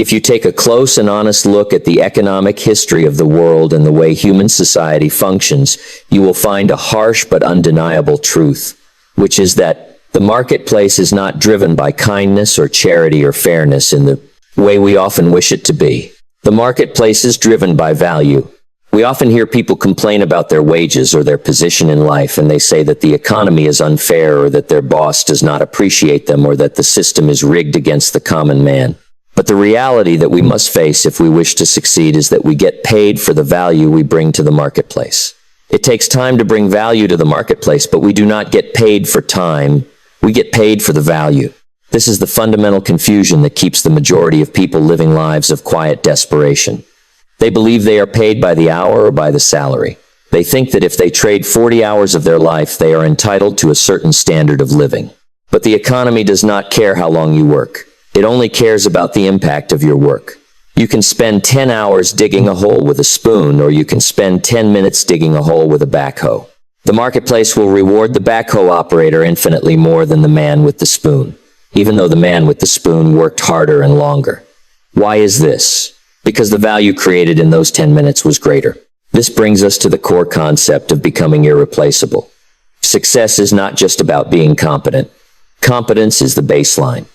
If you take a close and honest look at the economic history of the world and the way human society functions, you will find a harsh but undeniable truth, which is that the marketplace is not driven by kindness or charity or fairness in the way we often wish it to be. The marketplace is driven by value. We often hear people complain about their wages or their position in life, and they say that the economy is unfair or that their boss does not appreciate them or that the system is rigged against the common man. But the reality that we must face if we wish to succeed is that we get paid for the value we bring to the marketplace. It takes time to bring value to the marketplace, but we do not get paid for time. We get paid for the value. This is the fundamental confusion that keeps the majority of people living lives of quiet desperation. They believe they are paid by the hour or by the salary. They think that if they trade 40 hours of their life, they are entitled to a certain standard of living. But the economy does not care how long you work. It only cares about the impact of your work. You can spend 10 hours digging a hole with a spoon, or you can spend 10 minutes digging a hole with a backhoe. The marketplace will reward the backhoe operator infinitely more than the man with the spoon, even though the man with the spoon worked harder and longer. Why is this? Because the value created in those 10 minutes was greater. This brings us to the core concept of becoming irreplaceable. Success is not just about being competent. Competence is the baseline.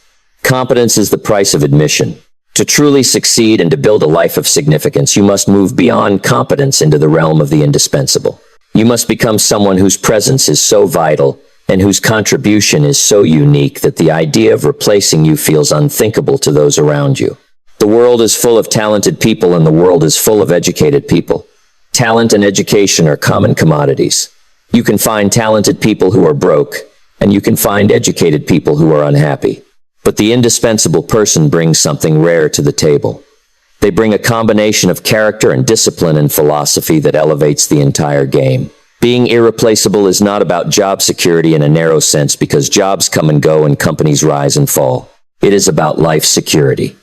Competence is the price of admission. To truly succeed and to build a life of significance, you must move beyond competence into the realm of the indispensable. You must become someone whose presence is so vital and whose contribution is so unique that the idea of replacing you feels unthinkable to those around you. The world is full of talented people, and the world is full of educated people. Talent and education are common commodities. You can find talented people who are broke, and you can find educated people who are unhappy. But the indispensable person brings something rare to the table. They bring a combination of character and discipline and philosophy that elevates the entire game. Being irreplaceable is not about job security in a narrow sense, because jobs come and go and companies rise and fall. It is about life security.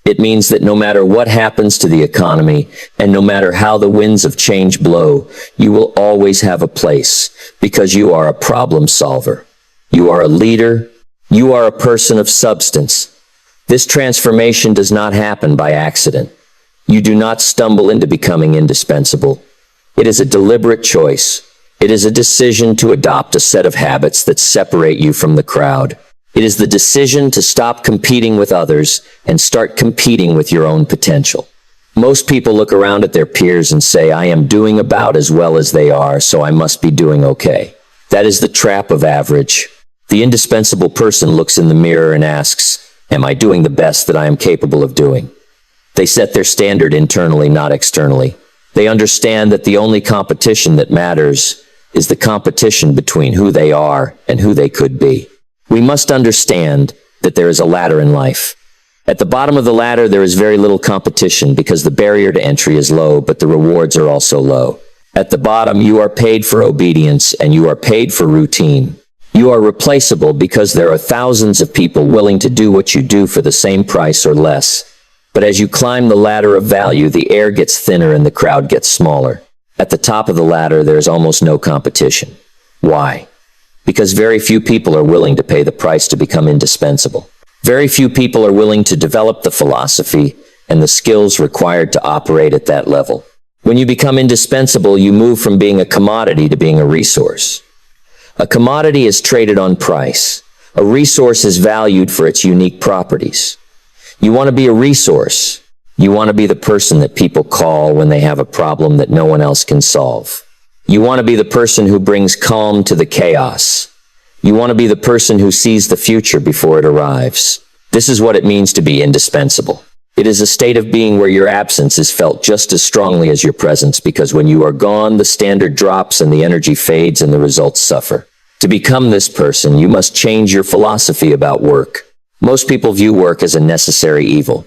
It means that no matter what happens to the economy, and no matter how the winds of change blow, you will always have a place, because you are a problem solver. You are a leader. You are a person of substance. This transformation does not happen by accident. You do not stumble into becoming indispensable. It is a deliberate choice. It is a decision to adopt a set of habits that separate you from the crowd. It is the decision to stop competing with others and start competing with your own potential. Most people look around at their peers and say, I am doing about as well as they are, so I must be doing okay. That is the trap of average. The indispensable person looks in the mirror and asks, am I doing the best that I am capable of doing? They set their standard internally, not externally. They understand that the only competition that matters is the competition between who they are and who they could be. We must understand that there is a ladder in life. At the bottom of the ladder, there is very little competition because the barrier to entry is low, but the rewards are also low. At the bottom, you are paid for obedience and you are paid for routine. You are replaceable because there are thousands of people willing to do what you do for the same price or less. But as you climb the ladder of value, the air gets thinner and the crowd gets smaller. At the top of the ladder, there is almost no competition. Why? Because very few people are willing to pay the price to become indispensable. Very few people are willing to develop the philosophy and the skills required to operate at that level. When you become indispensable, you move from being a commodity to being a resource. A commodity is traded on price. A resource is valued for its unique properties. You want to be a resource. You want to be the person that people call when they have a problem that no one else can solve. You want to be the person who brings calm to the chaos. You want to be the person who sees the future before it arrives. This is what it means to be indispensable. It is a state of being where your absence is felt just as strongly as your presence, because when you are gone, the standard drops and the energy fades and the results suffer. To become this person, you must change your philosophy about work. Most people view work as a necessary evil.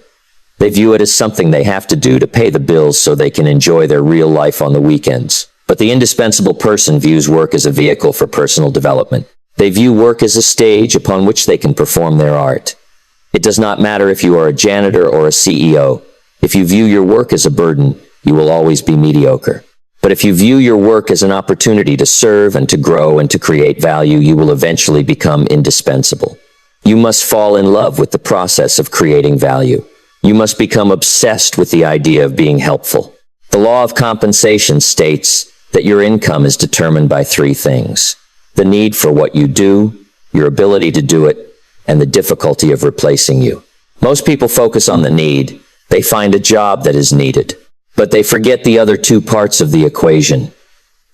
They view it as something they have to do to pay the bills so they can enjoy their real life on the weekends. But the indispensable person views work as a vehicle for personal development. They view work as a stage upon which they can perform their art. It does not matter if you are a janitor or a CEO. If you view your work as a burden, you will always be mediocre. But if you view your work as an opportunity to serve and to grow and to create value, you will eventually become indispensable. You must fall in love with the process of creating value. You must become obsessed with the idea of being helpful. The law of compensation states that your income is determined by three things: the need for what you do, your ability to do it, and the difficulty of replacing you. Most people focus on the need. They find a job that is needed. But they forget the other two parts of the equation.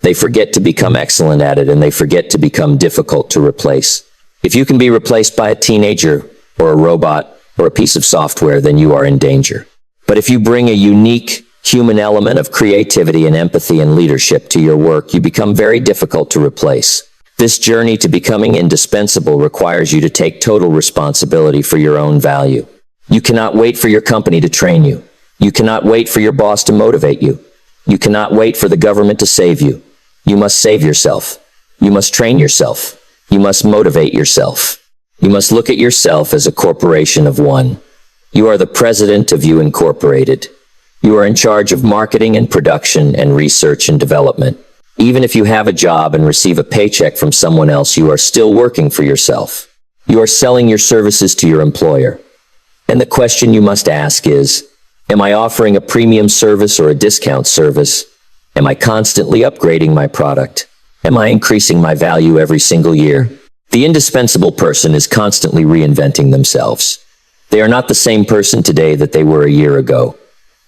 They forget to become excellent at it, and they forget to become difficult to replace. If you can be replaced by a teenager, or a robot, or a piece of software, then you are in danger. But if you bring a unique human element of creativity and empathy and leadership to your work, you become very difficult to replace. This journey to becoming indispensable requires you to take total responsibility for your own value. You cannot wait for your company to train you. You cannot wait for your boss to motivate you. You cannot wait for the government to save you. You must save yourself. You must train yourself. You must motivate yourself. You must look at yourself as a corporation of one. You are the president of You Incorporated. You are in charge of marketing and production and research and development. Even if you have a job and receive a paycheck from someone else, you are still working for yourself. You are selling your services to your employer. And the question you must ask is, am I offering a premium service or a discount service? Am I constantly upgrading my product? Am I increasing my value every single year? The indispensable person is constantly reinventing themselves. They are not the same person today that they were a year ago.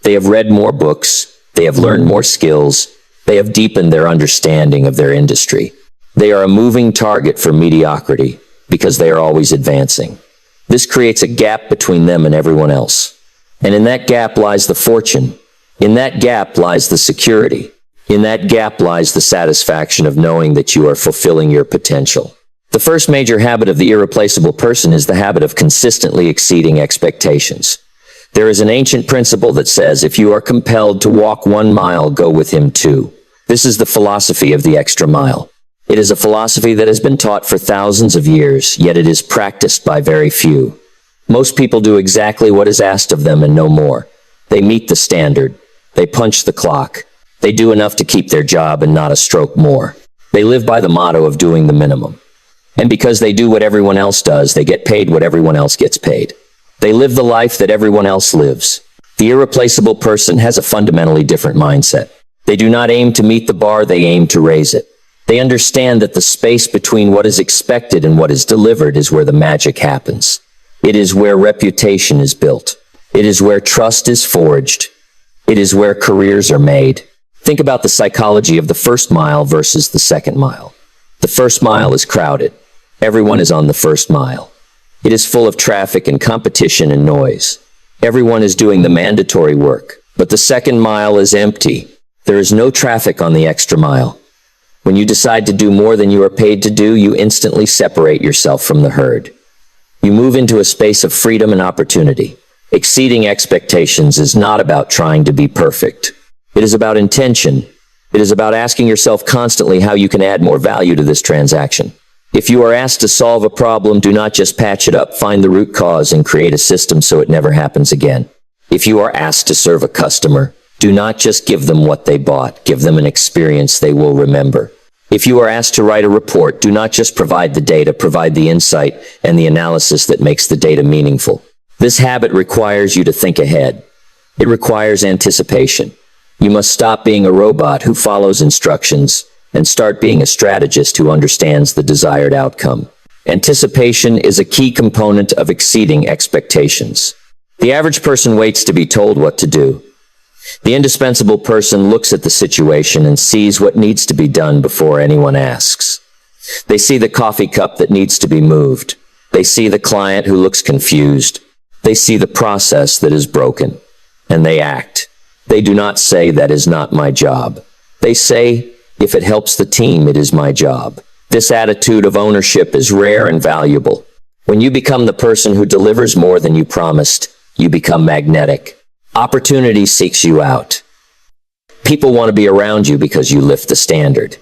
They have read more books. They have learned more skills. They have deepened their understanding of their industry. They are a moving target for mediocrity because they are always advancing. This creates a gap between them and everyone else. And in that gap lies the fortune. In that gap lies the security. In that gap lies the satisfaction of knowing that you are fulfilling your potential. The first major habit of the irreplaceable person is the habit of consistently exceeding expectations. There is an ancient principle that says, if you are compelled to walk 1 mile, go with him 2. This is the philosophy of the extra mile. It is a philosophy that has been taught for thousands of years, yet it is practiced by very few. Most people do exactly what is asked of them and no more. They meet the standard. They punch the clock. They do enough to keep their job and not a stroke more. They live by the motto of doing the minimum. And because they do what everyone else does, they get paid what everyone else gets paid. They live the life that everyone else lives. The irreplaceable person has a fundamentally different mindset. They do not aim to meet the bar, they aim to raise it. They understand that the space between what is expected and what is delivered is where the magic happens. It is where reputation is built. It is where trust is forged. It is where careers are made. Think about the psychology of the first mile versus the second mile. The first mile is crowded. Everyone is on the first mile. It is full of traffic and competition and noise. Everyone is doing the mandatory work. But the second mile is empty. There is no traffic on the extra mile. When you decide to do more than you are paid to do, you instantly separate yourself from the herd. You move into a space of freedom and opportunity. Exceeding expectations is not about trying to be perfect. It is about intention. It is about asking yourself constantly how you can add more value to this transaction. If you are asked to solve a problem, do not just patch it up, find the root cause and create a system so it never happens again. If you are asked to serve a customer, do not just give them what they bought, give them an experience they will remember. If you are asked to write a report, do not just provide the data, provide the insight and the analysis that makes the data meaningful. This habit requires you to think ahead. It requires anticipation. You must stop being a robot who follows instructions and start being a strategist who understands the desired outcome. Anticipation is a key component of exceeding expectations. The average person waits to be told what to do. The indispensable person looks at the situation and sees what needs to be done before anyone asks. They see the coffee cup that needs to be moved. They see the client who looks confused. They see the process that is broken, and they act. They do not say, "That is not my job." They say, "If it helps the team, it is my job." This attitude of ownership is rare and valuable. When you become the person who delivers more than you promised, you become magnetic. Opportunity seeks you out. People want to be around you because you lift the standard.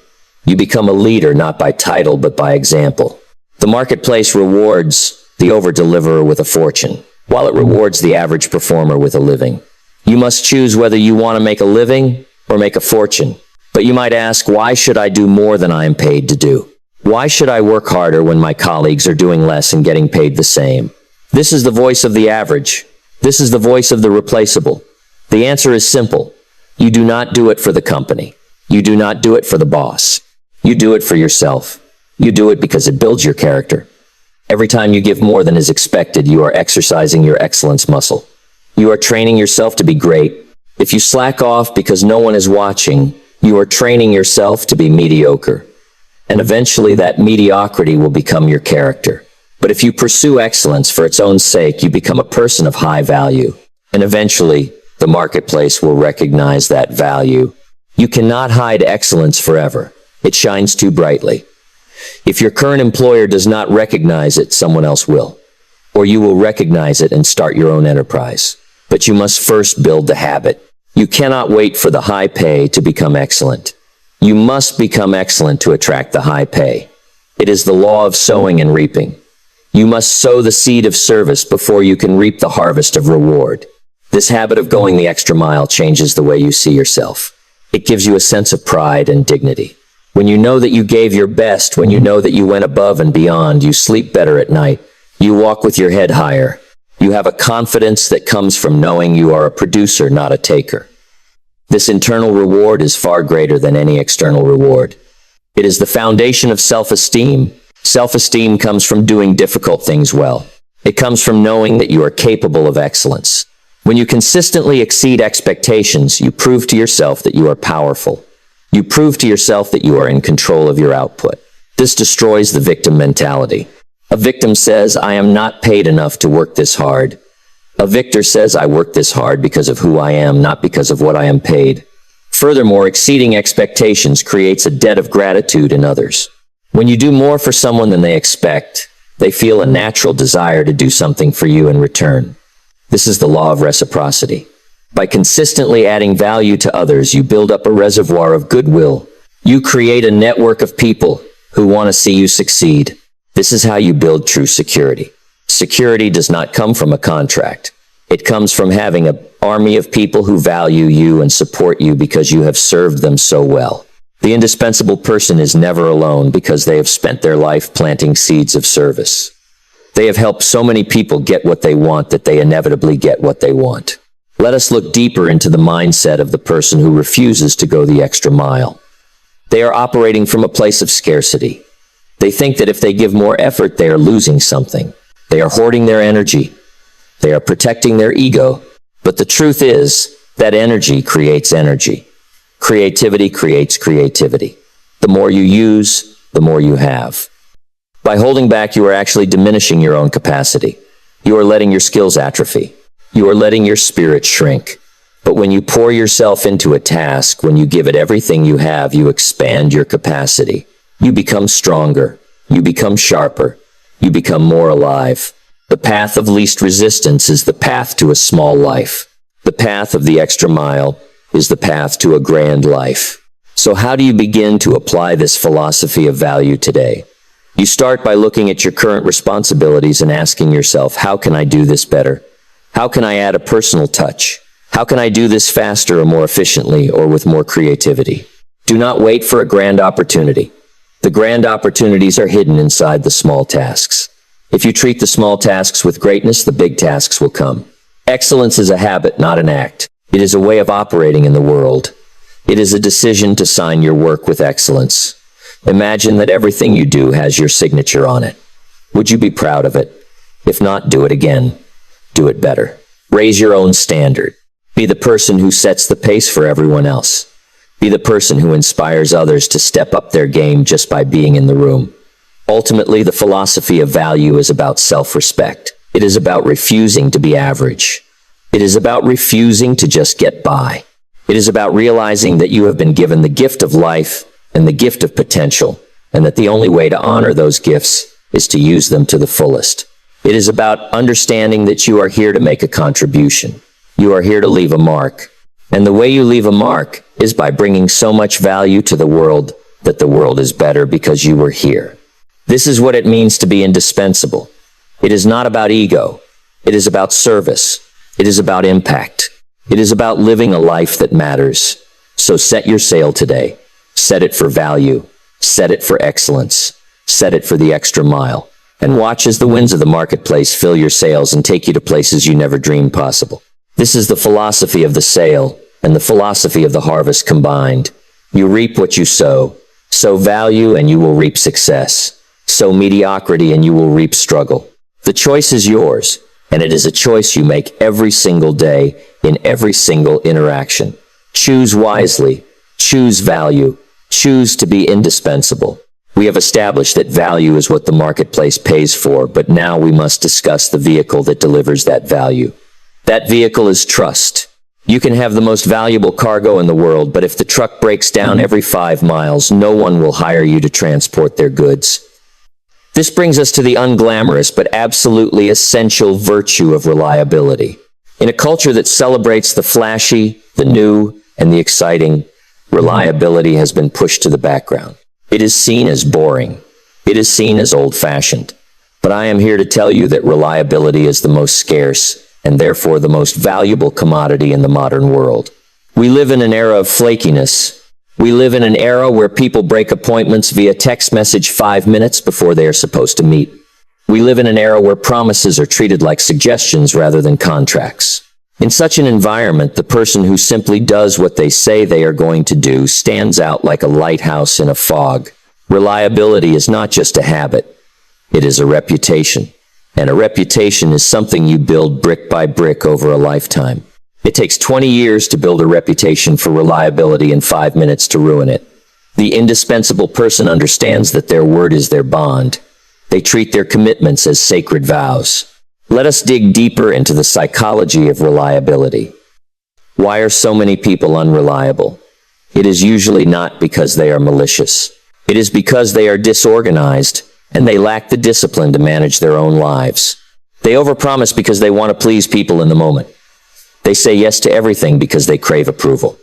You become a leader not by title but by example. The marketplace rewards the over-deliverer with a fortune, while it rewards the average performer with a living. You must choose whether you want to make a living or make a fortune. But you might ask, why should I do more than I am paid to do? Why should I work harder when my colleagues are doing less and getting paid the same? This is the voice of the average. This is the voice of the replaceable. The answer is simple. You do not do it for the company. You do not do it for the boss. You do it for yourself. You do it because it builds your character. Every time you give more than is expected, you are exercising your excellence muscle. You are training yourself to be great. If you slack off because no one is watching, you are training yourself to be mediocre. And eventually that mediocrity will become your character. But if you pursue excellence for its own sake, you become a person of high value. And eventually, the marketplace will recognize that value. You cannot hide excellence forever. It shines too brightly. If your current employer does not recognize it, someone else will. Or you will recognize it and start your own enterprise. But you must first build the habit. You cannot wait for the high pay to become excellent. You must become excellent to attract the high pay. It is the law of sowing and reaping. You must sow the seed of service before you can reap the harvest of reward. This habit of going the extra mile changes the way you see yourself. It gives you a sense of pride and dignity. When you know that you gave your best, when you know that you went above and beyond, you sleep better at night. You walk with your head higher. You have a confidence that comes from knowing you are a producer, not a taker. This internal reward is far greater than any external reward. It is the foundation of self-esteem. Self-esteem comes from doing difficult things well. It comes from knowing that you are capable of excellence. When you consistently exceed expectations, you prove to yourself that you are powerful. You prove to yourself that you are in control of your output. This destroys the victim mentality. A victim says, I am not paid enough to work this hard. A victor says, I work this hard because of who I am, not because of what I am paid. Furthermore, exceeding expectations creates a debt of gratitude in others. When you do more for someone than they expect, they feel a natural desire to do something for you in return. This is the law of reciprocity. By consistently adding value to others, you build up a reservoir of goodwill. You create a network of people who want to see you succeed. This is how you build true security. Security does not come from a contract. It comes from having an army of people who value you and support you because you have served them so well. The indispensable person is never alone because they have spent their life planting seeds of service. They have helped so many people get what they want that they inevitably get what they want. Let us look deeper into the mindset of the person who refuses to go the extra mile. They are operating from a place of scarcity. They think that if they give more effort, they are losing something. They are hoarding their energy. They are protecting their ego. But the truth is that energy creates energy. Creativity creates creativity. The more you use, the more you have. By holding back, you are actually diminishing your own capacity. You are letting your skills atrophy. You are letting your spirit shrink. But when you pour yourself into a task, when you give it everything you have, you expand your capacity. You become stronger. You become sharper. You become more alive. The path of least resistance is the path to a small life. The path of the extra mile is the path to a grand life. So how do you begin to apply this philosophy of value today? You start by looking at your current responsibilities and asking yourself, how can I do this better? How can I add a personal touch? How can I do this faster or more efficiently or with more creativity? Do not wait for a grand opportunity. The grand opportunities are hidden inside the small tasks. If you treat the small tasks with greatness, the big tasks will come. Excellence is a habit, not an act. It is a way of operating in the world. It is a decision to sign your work with excellence. Imagine that everything you do has your signature on it. Would you be proud of it? If not, do it again. Do it better. Raise your own standard. Be the person who sets the pace for everyone else. Be the person who inspires others to step up their game just by being in the room. Ultimately, the philosophy of value is about self-respect. It is about refusing to be average. It is about refusing to just get by. It is about realizing that you have been given the gift of life and the gift of potential, and that the only way to honor those gifts is to use them to the fullest. It is about understanding that you are here to make a contribution. You are here to leave a mark. And the way you leave a mark is by bringing so much value to the world that the world is better because you were here. This is what it means to be indispensable. It is not about ego. It is about service. It is about impact. It is about living a life that matters. So set your sail today. Set it for value. Set it for excellence. Set it for the extra mile. and watch as the winds of the marketplace fill your sails and take you to places you never dreamed possible. This is the philosophy of the sale and the philosophy of the harvest combined. You reap what you sow. Sow value and you will reap success. Sow mediocrity and you will reap struggle. The choice is yours, and it is a choice you make every single day in every single interaction. Choose wisely. Choose value. Choose to be indispensable. We have established that value is what the marketplace pays for, but now we must discuss the vehicle that delivers that value. That vehicle is trust. You can have the most valuable cargo in the world, but if the truck breaks down every 5 miles, no one will hire you to transport their goods. This brings us to the unglamorous but absolutely essential virtue of reliability. In a culture that celebrates the flashy, the new, and the exciting, reliability has been pushed to the background. It is seen as boring. It is seen as old-fashioned. But I am here to tell you that reliability is the most scarce and therefore the most valuable commodity in the modern world. We live in an era of flakiness. We live in an era where people break appointments via text message 5 minutes before they are supposed to meet. We live in an era where promises are treated like suggestions rather than contracts. In such an environment, the person who simply does what they say they are going to do stands out like a lighthouse in a fog. Reliability is not just a habit. It is a reputation. And a reputation is something you build brick by brick over a lifetime. It takes 20 years to build a reputation for reliability and 5 minutes to ruin it. The indispensable person understands that their word is their bond. They treat their commitments as sacred vows. Let us dig deeper into the psychology of reliability. Why are so many people unreliable? It is usually not because they are malicious. It is because they are disorganized and they lack the discipline to manage their own lives. They overpromise because they want to please people in the moment. They say yes to everything because they crave approval.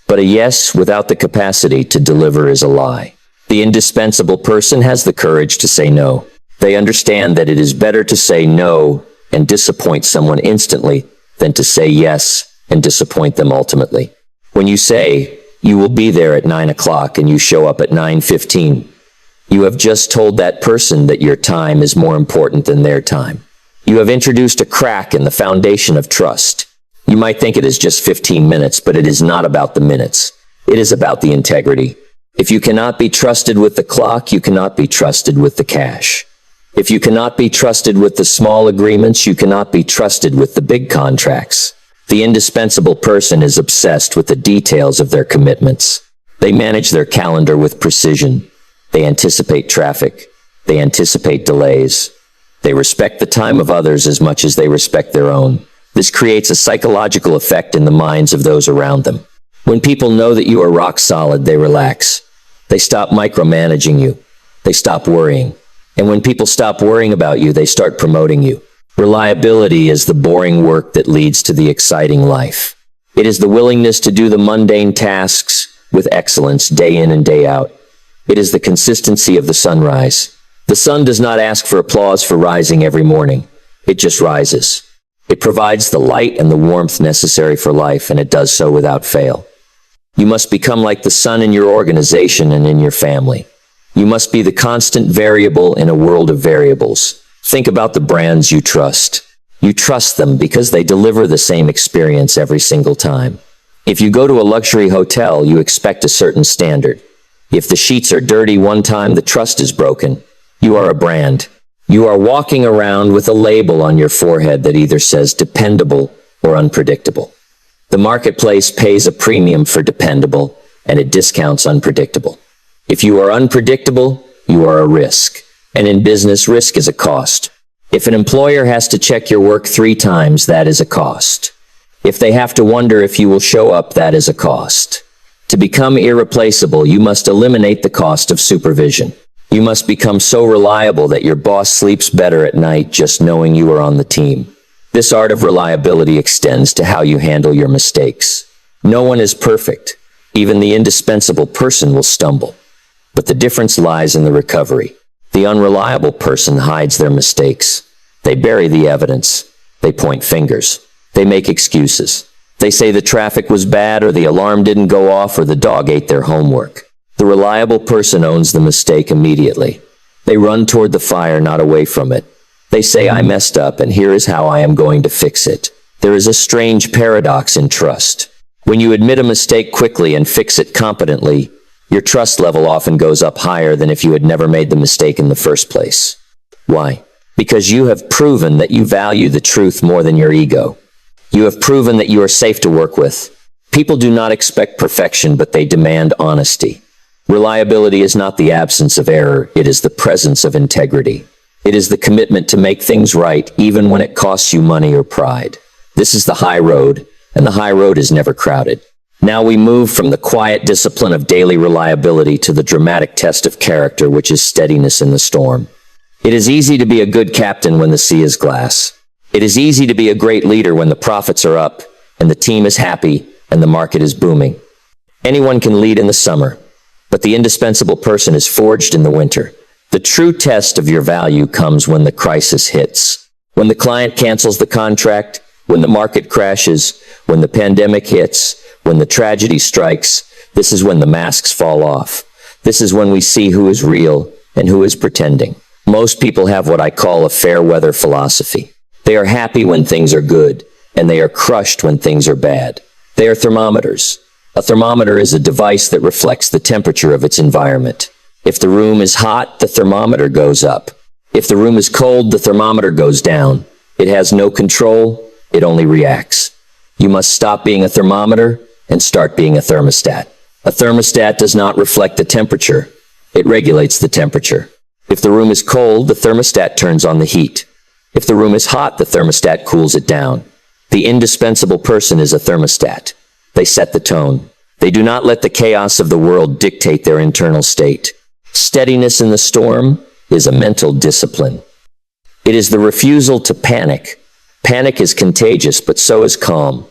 But a yes without the capacity to deliver is a lie. The indispensable person has the courage to say no. They understand that it is better to say no and disappoint someone instantly than to say yes and disappoint them ultimately. When you say, you will be there at 9 o'clock and you show up at 9:15, you have just told that person that your time is more important than their time. You have introduced a crack in the foundation of trust. You might think it is just 15 minutes, but it is not about the minutes. It is about the integrity. If you cannot be trusted with the clock, you cannot be trusted with the cash. If you cannot be trusted with the small agreements, you cannot be trusted with the big contracts. The indispensable person is obsessed with the details of their commitments. They manage their calendar with precision. They anticipate traffic. They anticipate delays. They respect the time of others as much as they respect their own. This creates a psychological effect in the minds of those around them. When people know that you are rock solid, they relax. They stop micromanaging you. They stop worrying. And when people stop worrying about you, they start promoting you. Reliability is the boring work that leads to the exciting life. It is the willingness to do the mundane tasks with excellence day in and day out. It is the consistency of the sunrise. The sun does not ask for applause for rising every morning. It just rises. It provides the light and the warmth necessary for life, and it does so without fail. You must become like the sun in your organization and in your family. You must be the constant variable in a world of variables. Think about the brands you trust. You trust them because they deliver the same experience every single time. If you go to a luxury hotel, you expect a certain standard. If the sheets are dirty one time, the trust is broken. You are a brand. You are walking around with a label on your forehead that either says dependable or unpredictable. The marketplace pays a premium for dependable, and it discounts unpredictable. If you are unpredictable, you are a risk. And in business, risk is a cost. If an employer has to check your work 3 times, that is a cost. If they have to wonder if you will show up, that is a cost. To become irreplaceable, you must eliminate the cost of supervision. You must become so reliable that your boss sleeps better at night just knowing you are on the team. This art of reliability extends to how you handle your mistakes. No one is perfect. Even the indispensable person will stumble. But the difference lies in the recovery. The unreliable person hides their mistakes. They bury the evidence. They point fingers. They make excuses. They say the traffic was bad, or the alarm didn't go off, or the dog ate their homework. The reliable person owns the mistake immediately. They run toward the fire, not away from it. They say, I messed up, and here is how I am going to fix it. There is a strange paradox in trust. When you admit a mistake quickly and fix it competently, your trust level often goes up higher than if you had never made the mistake in the first place. Why? Because you have proven that you value the truth more than your ego. You have proven that you are safe to work with. People do not expect perfection, but they demand honesty. Reliability is not the absence of error, it is the presence of integrity. It is the commitment to make things right, even when it costs you money or pride. This is the high road, and the high road is never crowded. Now we move from the quiet discipline of daily reliability to the dramatic test of character, which is steadiness in the storm. It is easy to be a good captain when the sea is glass. It is easy to be a great leader when the profits are up, and the team is happy, and the market is booming. Anyone can lead in the summer, but the indispensable person is forged in the winter. The true test of your value comes when the crisis hits. When the client cancels the contract, when the market crashes, when the pandemic hits, when the tragedy strikes, this is when the masks fall off. This is when we see who is real and who is pretending. Most people have what I call a fair weather philosophy. They are happy when things are good, and they are crushed when things are bad. They are thermometers. A thermometer is a device that reflects the temperature of its environment. If the room is hot, the thermometer goes up. If the room is cold, the thermometer goes down. It has no control, it only reacts. You must stop being a thermometer and start being a thermostat. A thermostat does not reflect the temperature, it regulates the temperature. If the room is cold, the thermostat turns on the heat. If the room is hot, the thermostat cools it down. The indispensable person is a thermostat. They set the tone. They do not let the chaos of the world dictate their internal state. Steadiness in the storm is a mental discipline. It is the refusal to panic. Panic is contagious, but so is calm.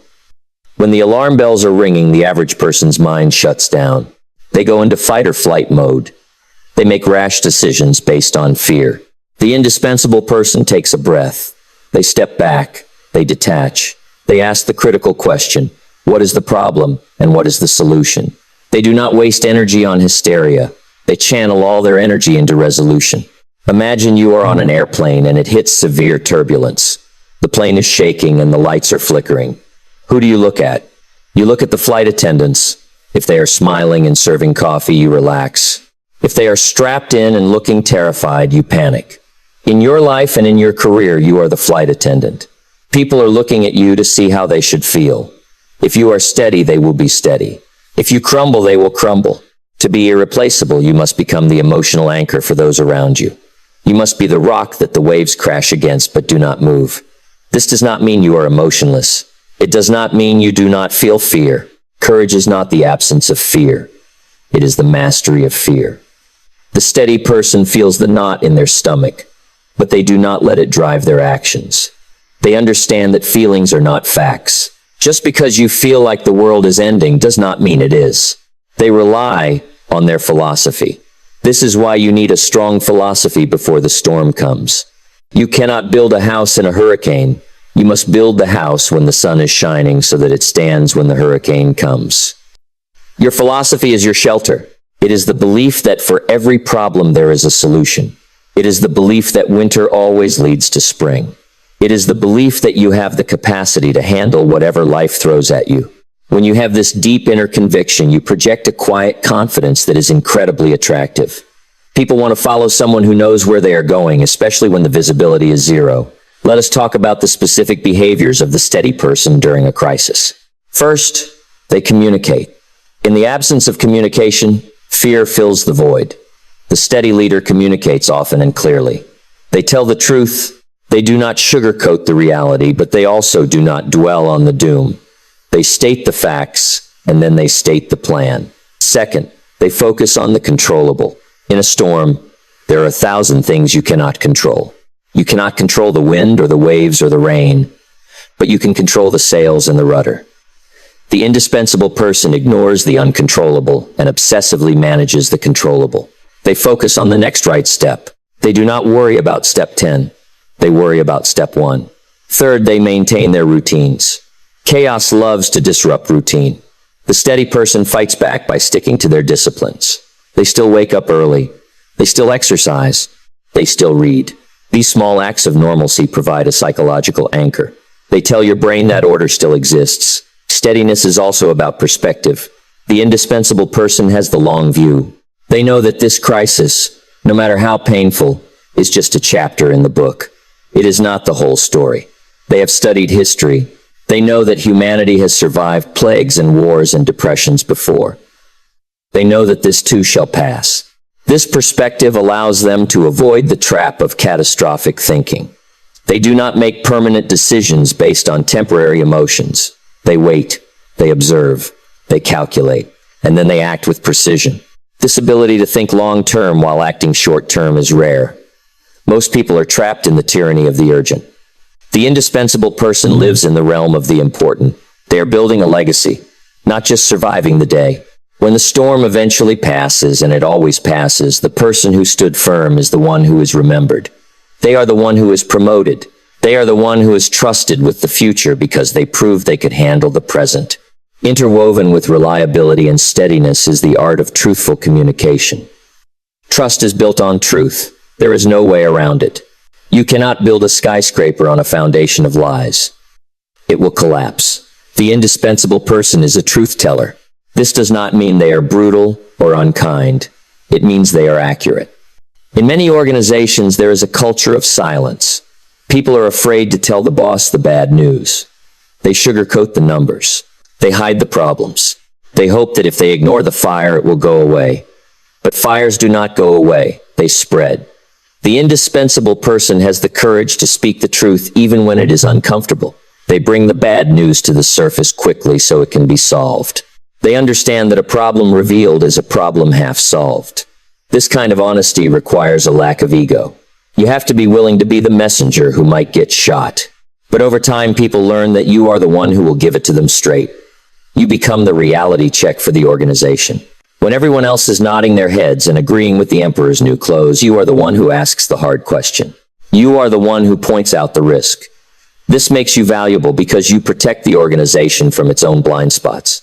When the alarm bells are ringing, the average person's mind shuts down. They go into fight or flight mode. They make rash decisions based on fear. The indispensable person takes a breath. They step back. They detach. They ask the critical question, what is the problem and what is the solution? They do not waste energy on hysteria. They channel all their energy into resolution. Imagine you are on an airplane and it hits severe turbulence. The plane is shaking and the lights are flickering. Who do you look at? You look at the flight attendants. If they are smiling and serving coffee, you relax. If they are strapped in and looking terrified, you panic. In your life and in your career, you are the flight attendant. People are looking at you to see how they should feel. If you are steady, they will be steady. If you crumble, they will crumble. To be irreplaceable, you must become the emotional anchor for those around you. You must be the rock that the waves crash against but do not move. This does not mean you are emotionless. It does not mean you do not feel fear. Courage is not the absence of fear. It is the mastery of fear. The steady person feels the knot in their stomach, but they do not let it drive their actions. They understand that feelings are not facts. Just because you feel like the world is ending does not mean it is. They rely on their philosophy. This is why you need a strong philosophy before the storm comes. You cannot build a house in a hurricane. You must build the house when the sun is shining so that it stands when the hurricane comes. Your philosophy is your shelter. It is the belief that for every problem there is a solution. It is the belief that winter always leads to spring. It is the belief that you have the capacity to handle whatever life throws at you. When you have this deep inner conviction, you project a quiet confidence that is incredibly attractive. People want to follow someone who knows where they are going, especially when the visibility is zero. Let us talk about the specific behaviors of the steady person during a crisis. First, they communicate. In the absence of communication, fear fills the void. The steady leader communicates often and clearly. They tell the truth. They do not sugarcoat the reality, but they also do not dwell on the doom. They state the facts, and then they state the plan. Second, they focus on the controllable. In a storm, there are 1,000 things you cannot control. You cannot control the wind or the waves or the rain, but you can control the sails and the rudder. The indispensable person ignores the uncontrollable and obsessively manages the controllable. They focus on the next right step. They do not worry about step 10. They worry about step 1. Third, they maintain their routines. Chaos loves to disrupt routine. The steady person fights back by sticking to their disciplines. They still wake up early. They still exercise. they still read. These small acts of normalcy provide a psychological anchor. They tell your brain that order still exists. Steadiness is also about perspective. The indispensable person has the long view. They know that this crisis, no matter how painful, is just a chapter in the book. It is not the whole story. They have studied history. They know that humanity has survived plagues and wars and depressions before. They know that this too shall pass. This perspective allows them to avoid the trap of catastrophic thinking. They do not make permanent decisions based on temporary emotions. They wait, they observe, they calculate, and then they act with precision. This ability to think long-term while acting short-term is rare. Most people are trapped in the tyranny of the urgent. The indispensable person lives in the realm of the important. They are building a legacy, not just surviving the day. When the storm eventually passes, and it always passes, the person who stood firm is the one who is remembered. They are the one who is promoted. They are the one who is trusted with the future because they proved they could handle the present. Interwoven with reliability and steadiness is the art of truthful communication. Trust is built on truth. There is no way around it. You cannot build a skyscraper on a foundation of lies. It will collapse. The indispensable person is a truth teller. This does not mean they are brutal or unkind. It means they are accurate. In many organizations, there is a culture of silence. People are afraid to tell the boss the bad news. They sugarcoat the numbers. They hide the problems. They hope that if they ignore the fire, it will go away. But fires do not go away. They spread. The indispensable person has the courage to speak the truth even when it is uncomfortable. They bring the bad news to the surface quickly so it can be solved. They understand that a problem revealed is a problem half solved. This kind of honesty requires a lack of ego. You have to be willing to be the messenger who might get shot. But over time, people learn that you are the one who will give it to them straight. You become the reality check for the organization. When everyone else is nodding their heads and agreeing with the emperor's new clothes, you are the one who asks the hard question. You are the one who points out the risk. This makes you valuable because you protect the organization from its own blind spots.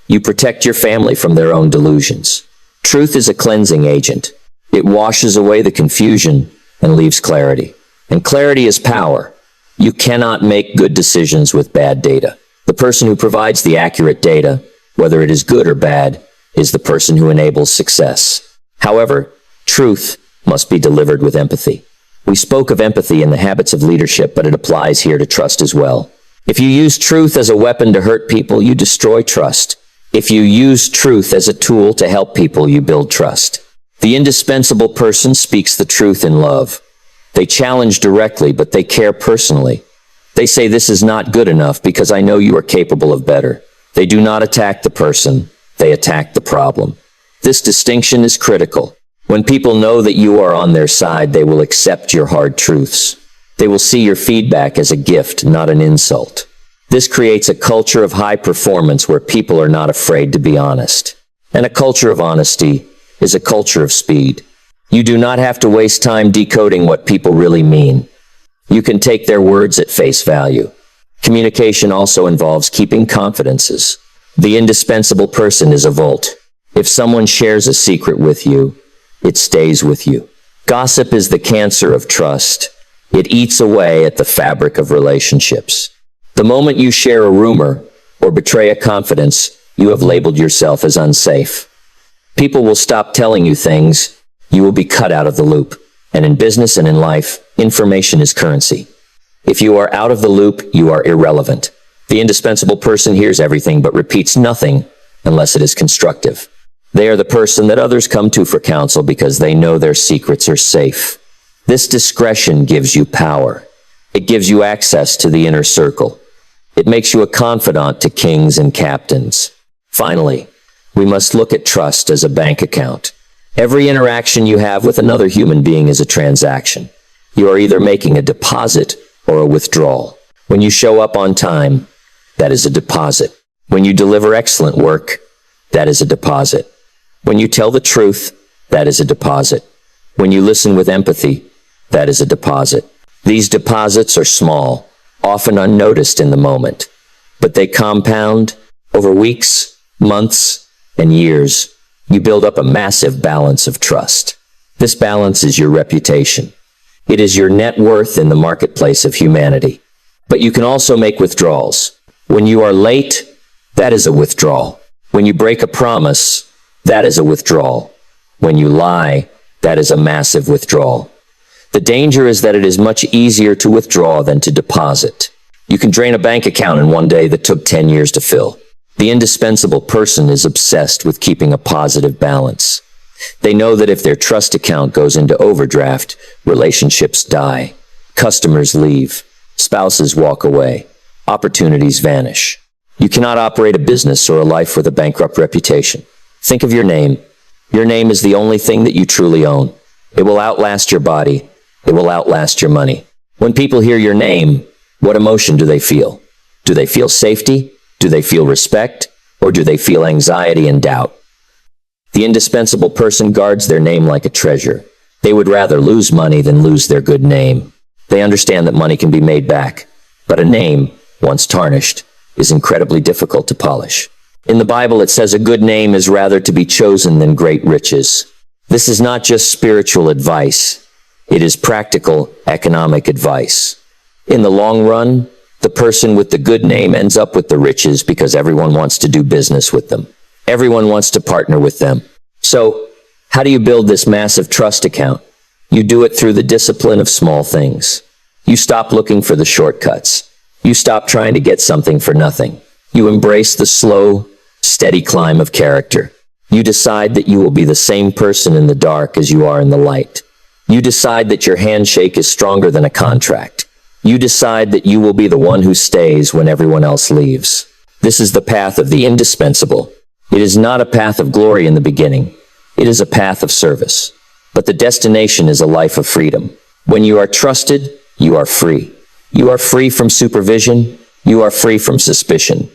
You protect your family from their own delusions. Truth is a cleansing agent. It washes away the confusion and leaves clarity. And clarity is power. You cannot make good decisions with bad data. The person who provides the accurate data, whether it is good or bad, is the person who enables success. However, truth must be delivered with empathy. We spoke of empathy in the habits of leadership, but it applies here to trust as well. If you use truth as a weapon to hurt people, you destroy trust. If you use truth as a tool to help people, you build trust. The indispensable person speaks the truth in love. They challenge directly, but they care personally. They say, "This is not good enough because I know you are capable of better." They do not attack the person. They attack the problem. This distinction is critical. When people know that you are on their side, they will accept your hard truths. They will see your feedback as a gift, not an insult. This creates a culture of high performance where people are not afraid to be honest. And a culture of honesty is a culture of speed. You do not have to waste time decoding what people really mean. You can take their words at face value. Communication also involves keeping confidences. The indispensable person is a vault. If someone shares a secret with you, it stays with you. Gossip is the cancer of trust. It eats away at the fabric of relationships. The moment you share a rumor or betray a confidence, you have labeled yourself as unsafe. People will stop telling you things. You will be cut out of the loop. And in business and in life, information is currency. If you are out of the loop, you are irrelevant. The indispensable person hears everything but repeats nothing unless it is constructive. They are the person that others come to for counsel because they know their secrets are safe. This discretion gives you power. It gives you access to the inner circle. It makes you a confidant to kings and captains. Finally, we must look at trust as a bank account. Every interaction you have with another human being is a transaction. You are either making a deposit or a withdrawal. When you show up on time, that is a deposit. When you deliver excellent work, that is a deposit. When you tell the truth, that is a deposit. When you listen with empathy, that is a deposit. These deposits are small, often unnoticed in the moment, but they compound over weeks, months, and years. You build up a massive balance of trust. This balance is your reputation. It is your net worth in the marketplace of humanity. But you can also make withdrawals. When you are late, that is a withdrawal. When you break a promise, that is a withdrawal. When you lie, that is a massive withdrawal. The danger is that it is much easier to withdraw than to deposit. You can drain a bank account in one day that took 10 years to fill. The indispensable person is obsessed with keeping a positive balance. They know that if their trust account goes into overdraft, relationships die, customers leave, spouses walk away, opportunities vanish. You cannot operate a business or a life with a bankrupt reputation. Think of your name. Your name is the only thing that you truly own. It will outlast your body. It will outlast your money. When people hear your name, what emotion do they feel? Do they feel safety? Do they feel respect? Or do they feel anxiety and doubt? The indispensable person guards their name like a treasure. They would rather lose money than lose their good name. They understand that money can be made back, but a name, once tarnished, is incredibly difficult to polish. In the Bible, it says a good name is rather to be chosen than great riches. This is not just spiritual advice. It is practical economic advice. In the long run, the person with the good name ends up with the riches because everyone wants to do business with them. Everyone wants to partner with them. So, how do you build this massive trust account? You do it through the discipline of small things. You stop looking for the shortcuts. You stop trying to get something for nothing. You embrace the slow, steady climb of character. You decide that you will be the same person in the dark as you are in the light. You decide that your handshake is stronger than a contract. You decide that you will be the one who stays when everyone else leaves. This is the path of the indispensable. It is not a path of glory in the beginning. It is a path of service. But the destination is a life of freedom. When you are trusted, you are free. You are free from supervision. You are free from suspicion.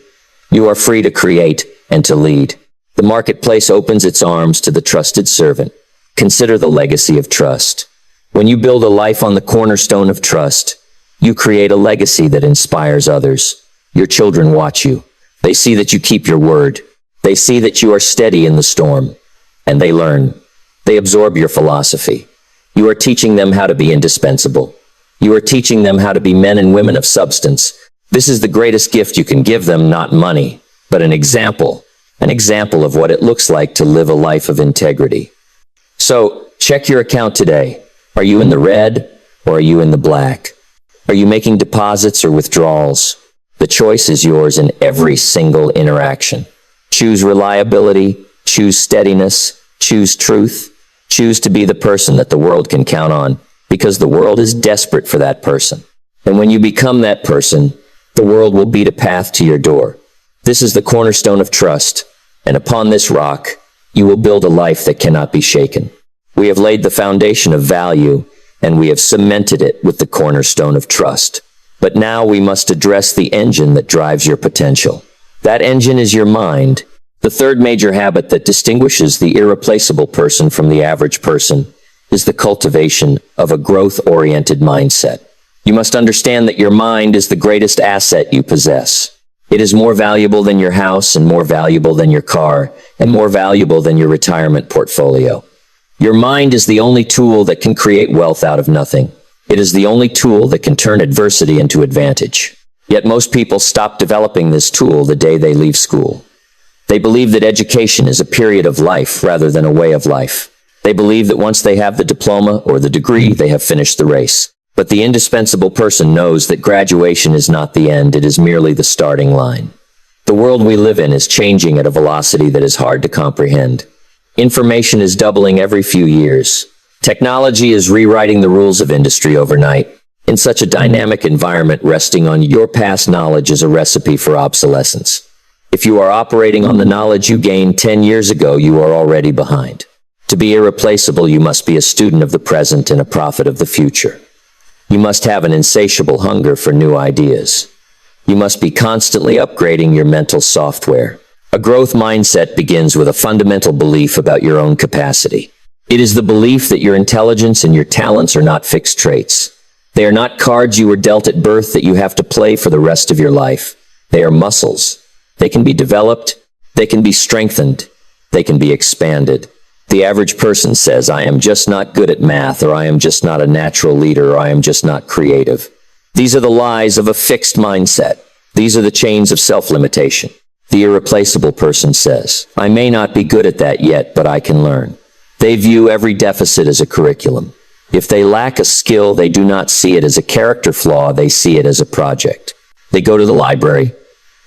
You are free to create and to lead. The marketplace opens its arms to the trusted servant. Consider the legacy of trust. When you build a life on the cornerstone of trust, you create a legacy that inspires others. Your children watch you. They see that you keep your word. They see that you are steady in the storm. And they learn. They absorb your philosophy. You are teaching them how to be indispensable. You are teaching them how to be men and women of substance. This is the greatest gift you can give them, not money, but an example of what it looks like to live a life of integrity. So, check your account today. Are you in the red or are you in the black? Are you making deposits or withdrawals? The choice is yours in every single interaction. Choose reliability, choose steadiness, choose truth, choose to be the person that the world can count on, because the world is desperate for that person. And when you become that person, the world will beat a path to your door. This is the cornerstone of trust, and upon this rock, you will build a life that cannot be shaken. We have laid the foundation of value, and we have cemented it with the cornerstone of trust. But now we must address the engine that drives your potential. That engine is your mind. The third major habit that distinguishes the irreplaceable person from the average person is the cultivation of a growth-oriented mindset. You must understand that your mind is the greatest asset you possess. It is more valuable than your house and more valuable than your car and more valuable than your retirement portfolio. Your mind is the only tool that can create wealth out of nothing. It is the only tool that can turn adversity into advantage. Yet most people stop developing this tool the day they leave school. They believe that education is a period of life rather than a way of life. They believe that once they have the diploma or the degree, they have finished the race. But the indispensable person knows that graduation is not the end, it is merely the starting line. The world we live in is changing at a velocity that is hard to comprehend. Information is doubling every few years. Technology is rewriting the rules of industry overnight. In such a dynamic environment, resting on your past knowledge is a recipe for obsolescence. If you are operating on the knowledge you gained 10 years ago, you are already behind. To be irreplaceable, you must be a student of the present and a prophet of the future. You must have an insatiable hunger for new ideas. You must be constantly upgrading your mental software. A growth mindset begins with a fundamental belief about your own capacity. It is the belief that your intelligence and your talents are not fixed traits. They are not cards you were dealt at birth that you have to play for the rest of your life. They are muscles. They can be developed. They can be strengthened. They can be expanded. The average person says, I am just not good at math, or I am just not a natural leader, or I am just not creative. These are the lies of a fixed mindset. These are the chains of self-limitation. The irreplaceable person says, I may not be good at that yet, but I can learn. They view every deficit as a curriculum. If they lack a skill, they do not see it as a character flaw, they see it as a project. They go to the library.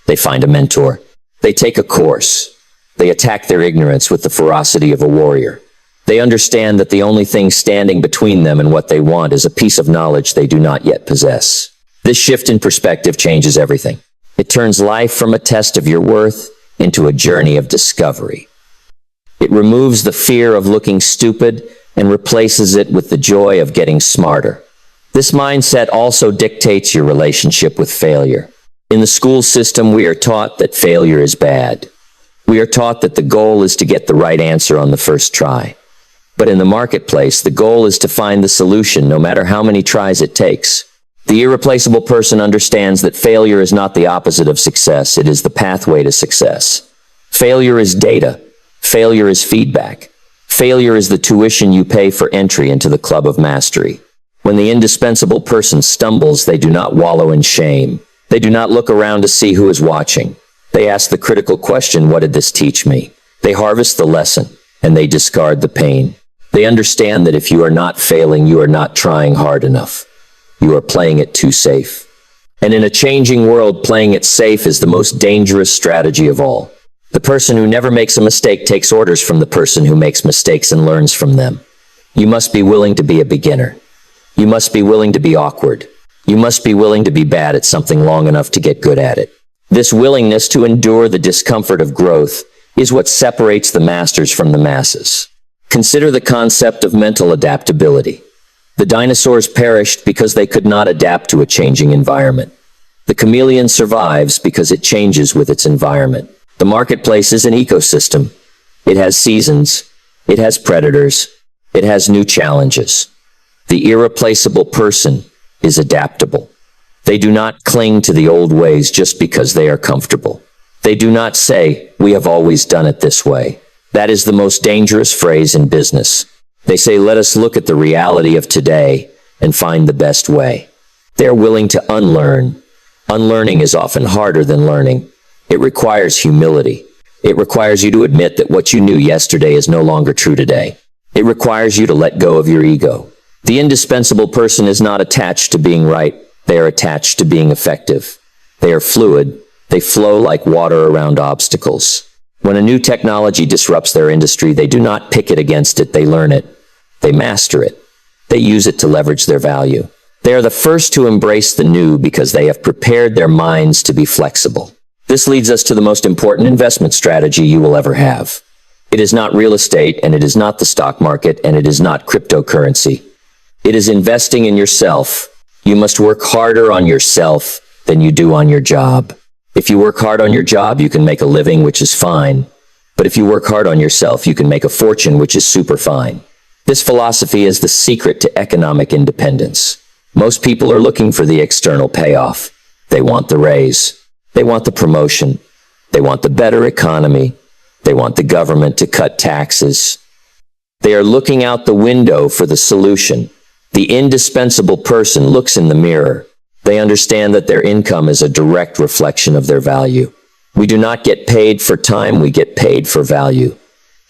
They find a mentor. They take a course. They attack their ignorance with the ferocity of a warrior. They understand that the only thing standing between them and what they want is a piece of knowledge they do not yet possess. This shift in perspective changes everything. It turns life from a test of your worth into a journey of discovery. It removes the fear of looking stupid and replaces it with the joy of getting smarter. This mindset also dictates your relationship with failure. In the school system, we are taught that failure is bad. We are taught that the goal is to get the right answer on the first try. But in the marketplace, the goal is to find the solution no matter how many tries it takes. The irreplaceable person understands that failure is not the opposite of success, it is the pathway to success. Failure is data. Failure is feedback. Failure is the tuition you pay for entry into the club of mastery. When the indispensable person stumbles, they do not wallow in shame. They do not look around to see who is watching. They ask the critical question, what did this teach me? They harvest the lesson, and they discard the pain. They understand that if you are not failing, you are not trying hard enough. You are playing it too safe. And in a changing world, playing it safe is the most dangerous strategy of all. The person who never makes a mistake takes orders from the person who makes mistakes and learns from them. You must be willing to be a beginner. You must be willing to be awkward. You must be willing to be bad at something long enough to get good at it. This willingness to endure the discomfort of growth is what separates the masters from the masses. Consider the concept of mental adaptability. The dinosaurs perished because they could not adapt to a changing environment. The chameleon survives because it changes with its environment. The marketplace is an ecosystem. It has seasons. It has predators. It has new challenges. The irreplaceable person is adaptable. They do not cling to the old ways just because they are comfortable. They do not say, we have always done it this way. That is the most dangerous phrase in business. They say, let us look at the reality of today and find the best way. They are willing to unlearn. Unlearning is often harder than learning. It requires humility. It requires you to admit that what you knew yesterday is no longer true today. It requires you to let go of your ego. The indispensable person is not attached to being right. They are attached to being effective. They are fluid. They flow like water around obstacles. When a new technology disrupts their industry, they do not pick it against it. They learn it. They master it. They use it to leverage their value. They are the first to embrace the new because they have prepared their minds to be flexible. This leads us to the most important investment strategy you will ever have. It is not real estate, and it is not the stock market, and it is not cryptocurrency. It is investing in yourself. You must work harder on yourself than you do on your job. If you work hard on your job, you can make a living, which is fine. But if you work hard on yourself, you can make a fortune, which is super fine. This philosophy is the secret to economic independence. Most people are looking for the external payoff. They want the raise. They want the promotion. They want the better economy. They want the government to cut taxes. They are looking out the window for the solution. The indispensable person looks in the mirror. They understand that their income is a direct reflection of their value. We do not get paid for time, we get paid for value.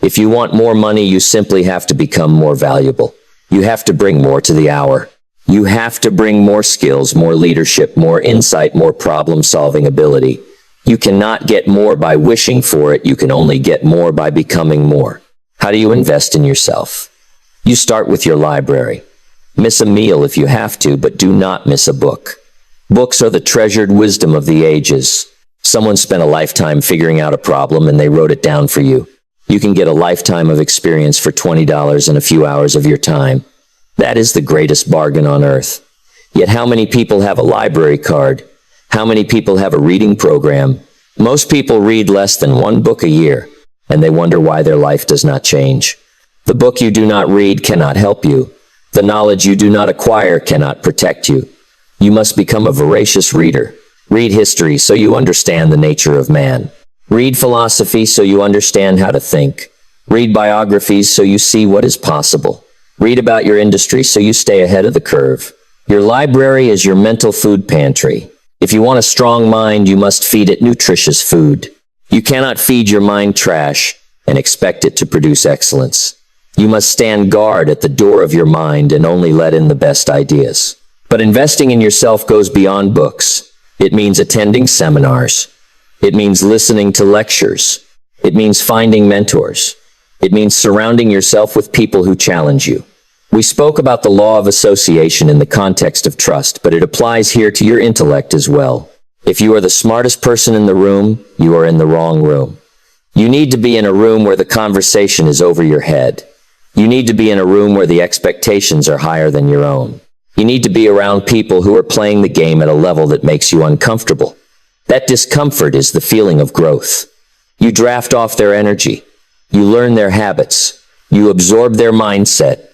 If you want more money, you simply have to become more valuable. You have to bring more to the hour. You have to bring more skills, more leadership, more insight, more problem-solving ability. You cannot get more by wishing for it. You can only get more by becoming more. How do you invest in yourself? You start with your library. Miss a meal if you have to, but do not miss a book. Books are the treasured wisdom of the ages. Someone spent a lifetime figuring out a problem and they wrote it down for you. You can get a lifetime of experience for $20 and a few hours of your time. That is the greatest bargain on earth. Yet how many people have a library card? How many people have a reading program? Most people read less than one book a year, and they wonder why their life does not change. The book you do not read cannot help you. The knowledge you do not acquire cannot protect you. You must become a voracious reader. Read history so you understand the nature of man. Read philosophy so you understand how to think. Read biographies so you see what is possible. Read about your industry so you stay ahead of the curve. Your library is your mental food pantry. If you want a strong mind, you must feed it nutritious food. You cannot feed your mind trash and expect it to produce excellence. You must stand guard at the door of your mind and only let in the best ideas. But investing in yourself goes beyond books. It means attending seminars. It means listening to lectures. It means finding mentors. It means surrounding yourself with people who challenge you. We spoke about the law of association in the context of trust, but it applies here to your intellect as well. If you are the smartest person in the room, you are in the wrong room. You need to be in a room where the conversation is over your head. You need to be in a room where the expectations are higher than your own. You need to be around people who are playing the game at a level that makes you uncomfortable. That discomfort is the feeling of growth. You draft off their energy. You learn their habits. You absorb their mindset.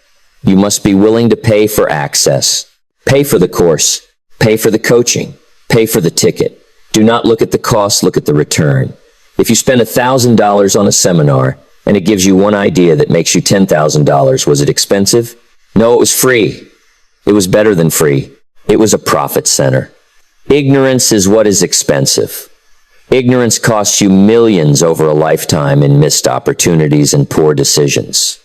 You must be willing to pay for access. Pay for the course. Pay for the coaching. Pay for the ticket. Do not look at the cost, look at the return. If you spend $1,000 on a seminar and it gives you one idea that makes you $10,000, was it expensive? No, it was free. It was better than free. It was a profit center. Ignorance is what is expensive. Ignorance costs you millions over a lifetime in missed opportunities and poor decisions.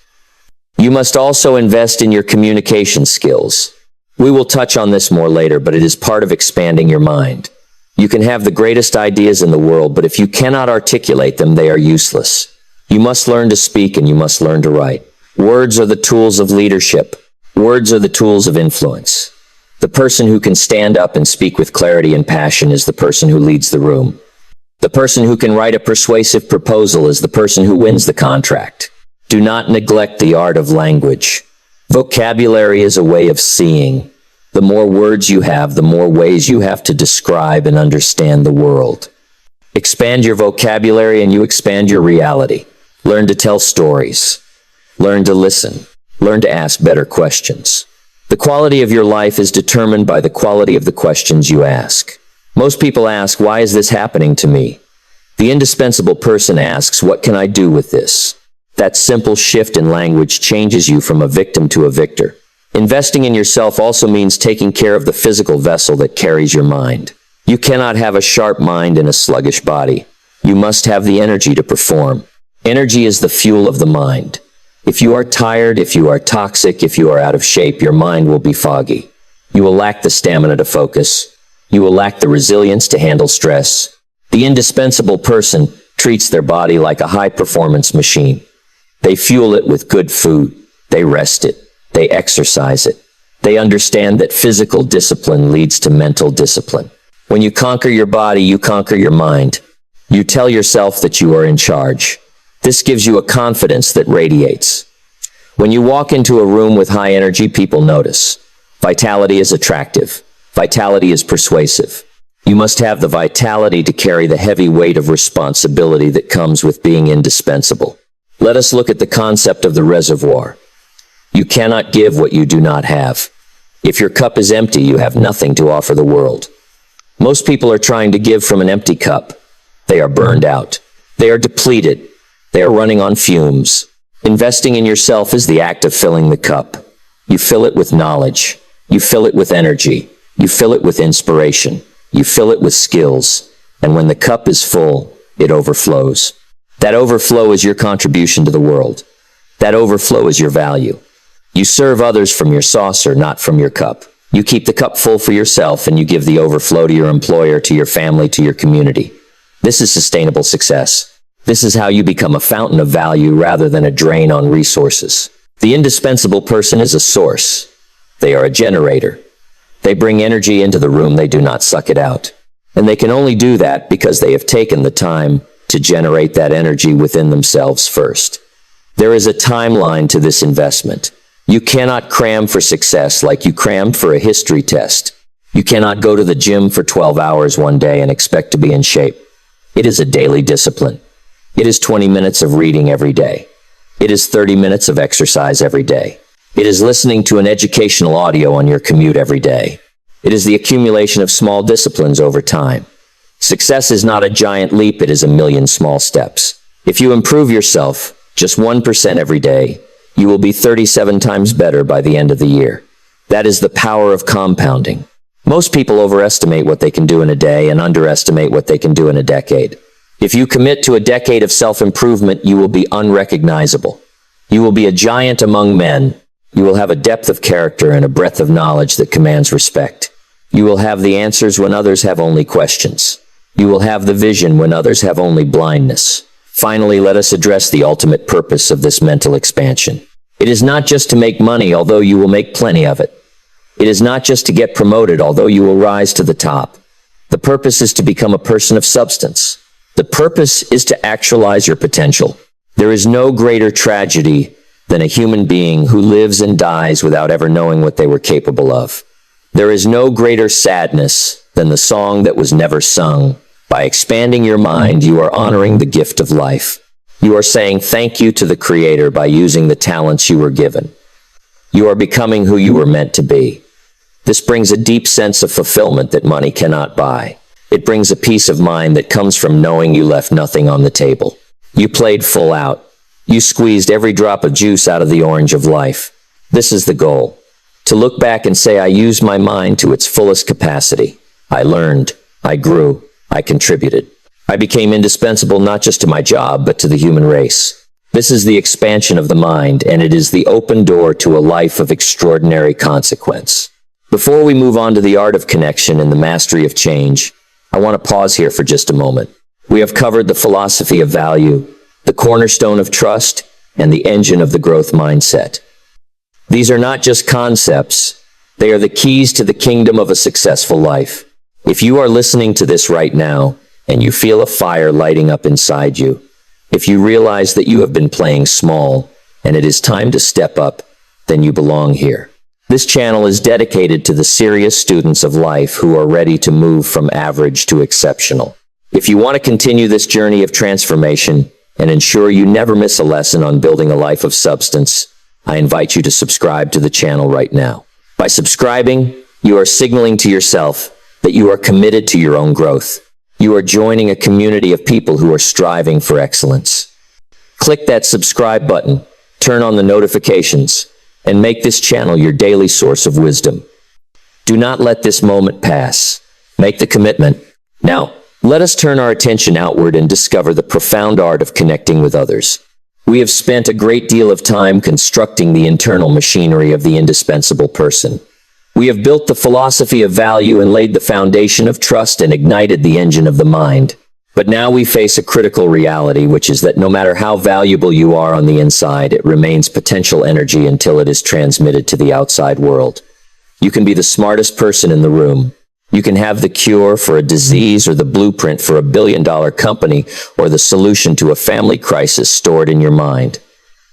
You must also invest in your communication skills. We will touch on this more later, but it is part of expanding your mind. You can have the greatest ideas in the world, but if you cannot articulate them, they are useless. You must learn to speak and you must learn to write. Words are the tools of leadership. Words are the tools of influence. The person who can stand up and speak with clarity and passion is the person who leads the room. The person who can write a persuasive proposal is the person who wins the contract. Do not neglect the art of language. Vocabulary is a way of seeing. The more words you have, the more ways you have to describe and understand the world. Expand your vocabulary and you expand your reality. Learn to tell stories. Learn to listen. Learn to ask better questions. The quality of your life is determined by the quality of the questions you ask. Most people ask, why is this happening to me? The indispensable person asks, what can I do with this? That simple shift in language changes you from a victim to a victor. Investing in yourself also means taking care of the physical vessel that carries your mind. You cannot have a sharp mind and a sluggish body. You must have the energy to perform. Energy is the fuel of the mind. If you are tired, if you are toxic, if you are out of shape, your mind will be foggy. You will lack the stamina to focus. You will lack the resilience to handle stress. The indispensable person treats their body like a high-performance machine. They fuel it with good food. They rest it. They exercise it. They understand that physical discipline leads to mental discipline. When you conquer your body, you conquer your mind. You tell yourself that you are in charge. This gives you a confidence that radiates. When you walk into a room with high energy, people notice. Vitality is attractive. Vitality is persuasive. You must have the vitality to carry the heavy weight of responsibility that comes with being indispensable. Let us look at the concept of the reservoir. You cannot give what you do not have. If your cup is empty, you have nothing to offer the world. Most people are trying to give from an empty cup. They are burned out. They are depleted. They are running on fumes. Investing in yourself is the act of filling the cup. You fill it with knowledge. You fill it with energy. You fill it with inspiration. You fill it with skills. And when the cup is full, it overflows. That overflow is your contribution to the world. That overflow is your value. You serve others from your saucer, not from your cup. You keep the cup full for yourself and you give the overflow to your employer, to your family, to your community. This is sustainable success. This is how you become a fountain of value rather than a drain on resources. The indispensable person is a source. They are a generator. They bring energy into the room, they do not suck it out. And they can only do that because they have taken the time to generate that energy within themselves first. There is a timeline to this investment. You cannot cram for success like you crammed for a history test. You cannot go to the gym for 12 hours one day and expect to be in shape. It is a daily discipline. It is 20 minutes of reading every day. It is 30 minutes of exercise every day. It is listening to an educational audio on your commute every day. It is the accumulation of small disciplines over time. Success is not a giant leap, it is a million small steps. If you improve yourself, just 1% every day, you will be 37 times better by the end of the year. That is the power of compounding. Most people overestimate what they can do in a day and underestimate what they can do in a decade. If you commit to a decade of self-improvement, you will be unrecognizable. You will be a giant among men. You will have a depth of character and a breadth of knowledge that commands respect. You will have the answers when others have only questions. You will have the vision when others have only blindness. Finally, let us address the ultimate purpose of this mental expansion. It is not just to make money, although you will make plenty of it. It is not just to get promoted, although you will rise to the top. The purpose is to become a person of substance. The purpose is to actualize your potential. There is no greater tragedy than a human being who lives and dies without ever knowing what they were capable of. There is no greater sadness than the song that was never sung. By expanding your mind, you are honoring the gift of life. You are saying thank you to the Creator by using the talents you were given. You are becoming who you were meant to be. This brings a deep sense of fulfillment that money cannot buy. It brings a peace of mind that comes from knowing you left nothing on the table. You played full out. You squeezed every drop of juice out of the orange of life. This is the goal. To look back and say, I used my mind to its fullest capacity. I learned. I grew. I contributed. I became indispensable not just to my job, but to the human race. This is the expansion of the mind, and it is the open door to a life of extraordinary consequence. Before we move on to the art of connection and the mastery of change, I want to pause here for just a moment. We have covered the philosophy of value, the cornerstone of trust, and the engine of the growth mindset. These are not just concepts, they are the keys to the kingdom of a successful life. If you are listening to this right now, and you feel a fire lighting up inside you, if you realize that you have been playing small, and it is time to step up, then you belong here. This channel is dedicated to the serious students of life who are ready to move from average to exceptional. If you want to continue this journey of transformation and ensure you never miss a lesson on building a life of substance, I invite you to subscribe to the channel right now. By subscribing, you are signaling to yourself that you are committed to your own growth. You are joining a community of people who are striving for excellence. Click that subscribe button, turn on the notifications, and make this channel your daily source of wisdom. Do not let this moment pass. Make the commitment. Now, let us turn our attention outward and discover the profound art of connecting with others. We have spent a great deal of time constructing the internal machinery of the indispensable person. We have built the philosophy of value and laid the foundation of trust and ignited the engine of the mind. But now we face a critical reality, which is that no matter how valuable you are on the inside, it remains potential energy until it is transmitted to the outside world. You can be the smartest person in the room. You can have the cure for a disease or the blueprint for $1 billion company or the solution to a family crisis stored in your mind.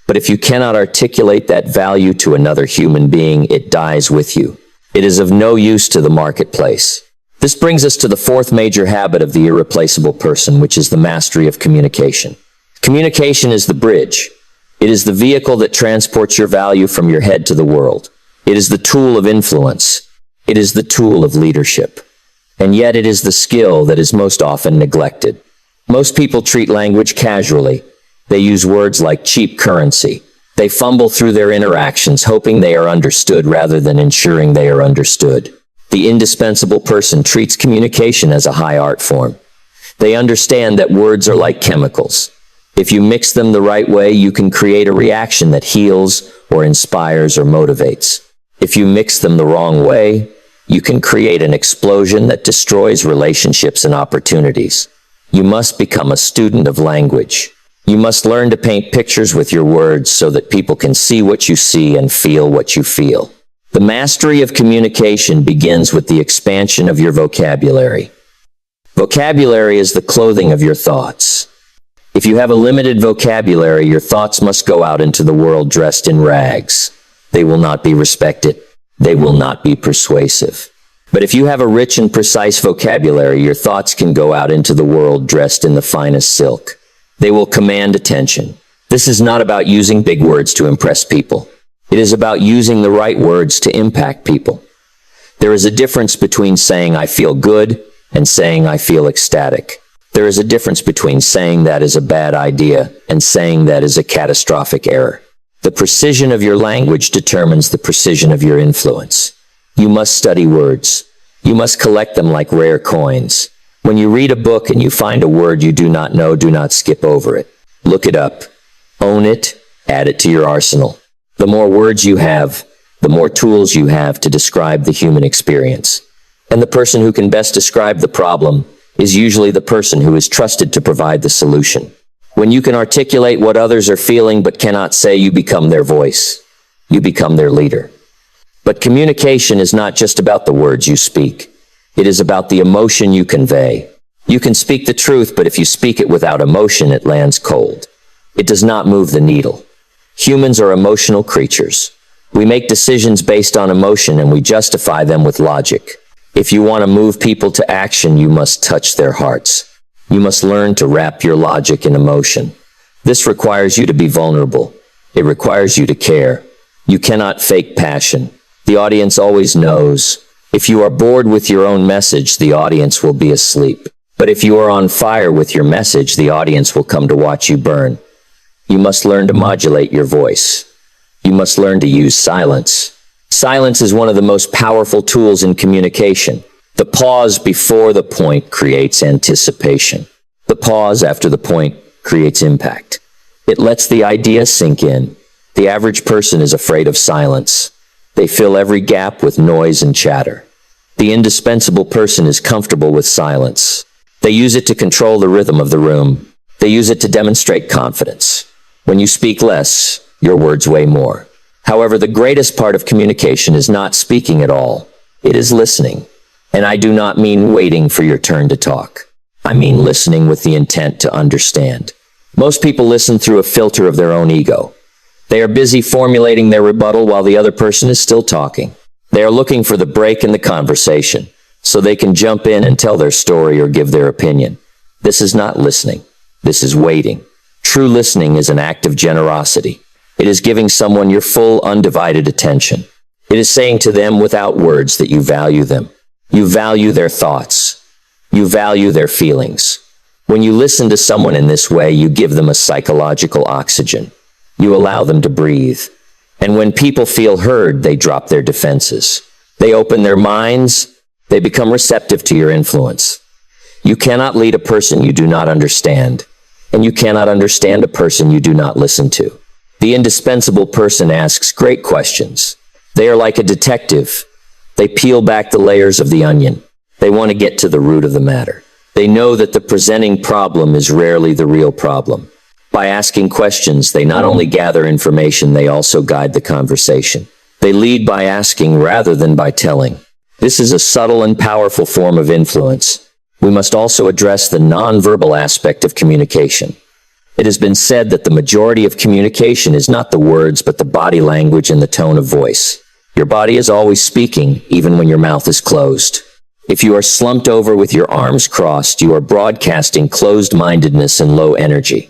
But if you cannot articulate that value to another human being, it dies with you. It is of no use to the marketplace. This brings us to the fourth major habit of the irreplaceable person, which is the mastery of communication. Communication is the bridge. It is the vehicle that transports your value from your head to the world. It is the tool of influence. It is the tool of leadership. And yet it is the skill that is most often neglected. Most people treat language casually. They use words like cheap currency. They fumble through their interactions, hoping they are understood rather than ensuring they are understood. The indispensable person treats communication as a high art form. They understand that words are like chemicals. If you mix them the right way, you can create a reaction that heals or inspires or motivates. If you mix them the wrong way, you can create an explosion that destroys relationships and opportunities. You must become a student of language. You must learn to paint pictures with your words so that people can see what you see and feel what you feel. The mastery of communication begins with the expansion of your vocabulary. Vocabulary is the clothing of your thoughts. If you have a limited vocabulary, your thoughts must go out into the world dressed in rags. They will not be respected. They will not be persuasive. But if you have a rich and precise vocabulary, your thoughts can go out into the world dressed in the finest silk. They will command attention. This is not about using big words to impress people. It is about using the right words to impact people. There is a difference between saying I feel good and saying I feel ecstatic. There is a difference between saying that is a bad idea and saying that is a catastrophic error. The precision of your language determines the precision of your influence. You must study words. You must collect them like rare coins. When you read a book and you find a word you do not know, do not skip over it. Look it up. Own it. Add it to your arsenal. The more words you have, the more tools you have to describe the human experience. And the person who can best describe the problem is usually the person who is trusted to provide the solution. When you can articulate what others are feeling but cannot say, you become their voice. You become their leader. But communication is not just about the words you speak. It is about the emotion you convey. You can speak the truth, but if you speak it without emotion, it lands cold. It does not move the needle. Humans are emotional creatures. We make decisions based on emotion and we justify them with logic. If you want to move people to action, you must touch their hearts. You must learn to wrap your logic in emotion. This requires you to be vulnerable. It requires you to care. You cannot fake passion. The audience always knows. If you are bored with your own message, the audience will be asleep. But if you are on fire with your message, the audience will come to watch you burn. You must learn to modulate your voice. You must learn to use silence. Silence is one of the most powerful tools in communication. The pause before the point creates anticipation. The pause after the point creates impact. It lets the idea sink in. The average person is afraid of silence. They fill every gap with noise and chatter. The indispensable person is comfortable with silence. They use it to control the rhythm of the room. They use it to demonstrate confidence. When you speak less, your words weigh more. However, the greatest part of communication is not speaking at all. It is listening. And I do not mean waiting for your turn to talk. I mean listening with the intent to understand. Most people listen through a filter of their own ego. They are busy formulating their rebuttal while the other person is still talking. They are looking for the break in the conversation, so they can jump in and tell their story or give their opinion. This is not listening. This is waiting. True listening is an act of generosity. It is giving someone your full, undivided attention. It is saying to them without words that you value them. You value their thoughts. You value their feelings. When you listen to someone in this way, you give them a psychological oxygen. You allow them to breathe. And when people feel heard, they drop their defenses. They open their minds. They become receptive to your influence. You cannot lead a person you do not understand, and you cannot understand a person you do not listen to. The indispensable person asks great questions. They are like a detective. They peel back the layers of the onion. They want to get to the root of the matter. They know that the presenting problem is rarely the real problem. By asking questions, they not only gather information, they also guide the conversation. They lead by asking rather than by telling. This is a subtle and powerful form of influence. We must also address the nonverbal aspect of communication. It has been said that the majority of communication is not the words, but the body language and the tone of voice. Your body is always speaking, even when your mouth is closed. If you are slumped over with your arms crossed, you are broadcasting closed-mindedness and low energy.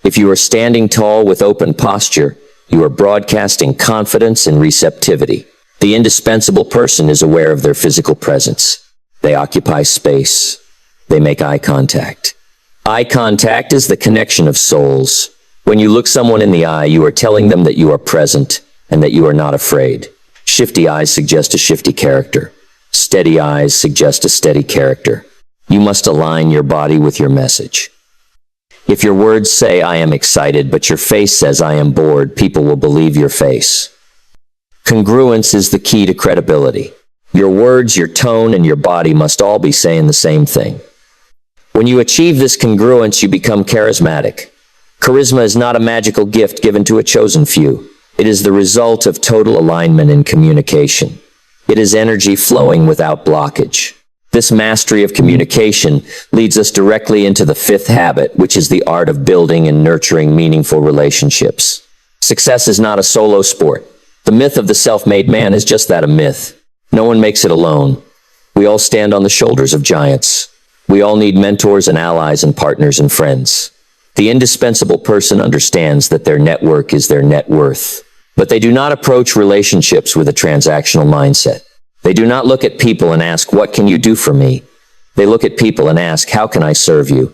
If you are standing tall with open posture, you are broadcasting confidence and receptivity. The indispensable person is aware of their physical presence. They occupy space. They make eye contact. Eye contact is the connection of souls. When you look someone in the eye, you are telling them that you are present and that you are not afraid. Shifty eyes suggest a shifty character. Steady eyes suggest a steady character. You must align your body with your message. If your words say, "I am excited," but your face says, "I am bored," people will believe your face. Congruence is the key to credibility. Your words, your tone, and your body must all be saying the same thing. When you achieve this congruence, you become charismatic. Charisma is not a magical gift given to a chosen few. It is the result of total alignment in communication. It is energy flowing without blockage. This mastery of communication leads us directly into the fifth habit, which is the art of building and nurturing meaningful relationships. Success is not a solo sport. The myth of the self-made man is just that, a myth. No one makes it alone. We all stand on the shoulders of giants. We all need mentors and allies and partners and friends. The indispensable person understands that their network is their net worth. But they do not approach relationships with a transactional mindset. They do not look at people and ask, "What can you do for me?" They look at people and ask, "How can I serve you?"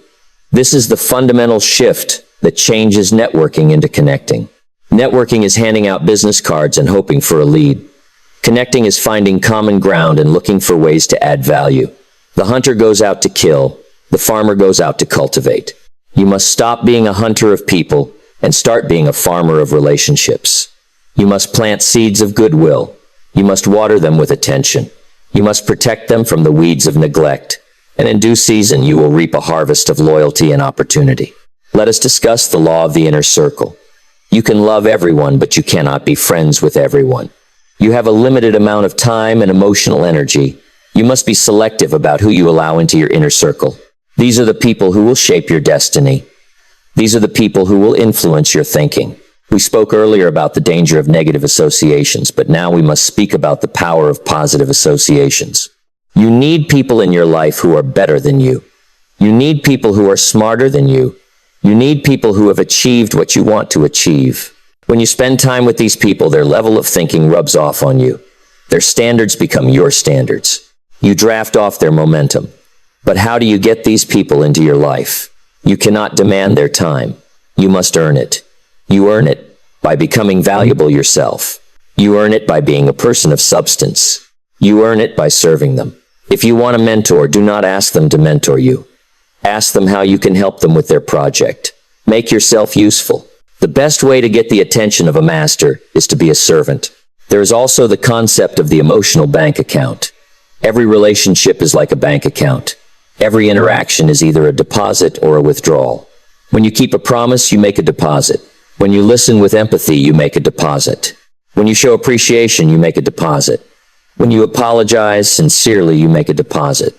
This is the fundamental shift that changes networking into connecting. Networking is handing out business cards and hoping for a lead. Connecting is finding common ground and looking for ways to add value. The hunter goes out to kill. The farmer goes out to cultivate. You must stop being a hunter of people and start being a farmer of relationships. You must plant seeds of goodwill. You must water them with attention. You must protect them from the weeds of neglect. And in due season, you will reap a harvest of loyalty and opportunity. Let us discuss the law of the inner circle. You can love everyone, but you cannot be friends with everyone. You have a limited amount of time and emotional energy. You must be selective about who you allow into your inner circle. These are the people who will shape your destiny. These are the people who will influence your thinking. We spoke earlier about the danger of negative associations, but now we must speak about the power of positive associations. You need people in your life who are better than you. You need people who are smarter than you. You need people who have achieved what you want to achieve. When you spend time with these people, their level of thinking rubs off on you. Their standards become your standards. You draft off their momentum. But how do you get these people into your life? You cannot demand their time. You must earn it. You earn it by becoming valuable yourself. You earn it by being a person of substance. You earn it by serving them. If you want a mentor, do not ask them to mentor you. Ask them how you can help them with their project. Make yourself useful. The best way to get the attention of a master is to be a servant. There is also the concept of the emotional bank account. Every relationship is like a bank account. Every interaction is either a deposit or a withdrawal. When you keep a promise, you make a deposit. When you listen with empathy, you make a deposit. When you show appreciation, you make a deposit. When you apologize sincerely, you make a deposit.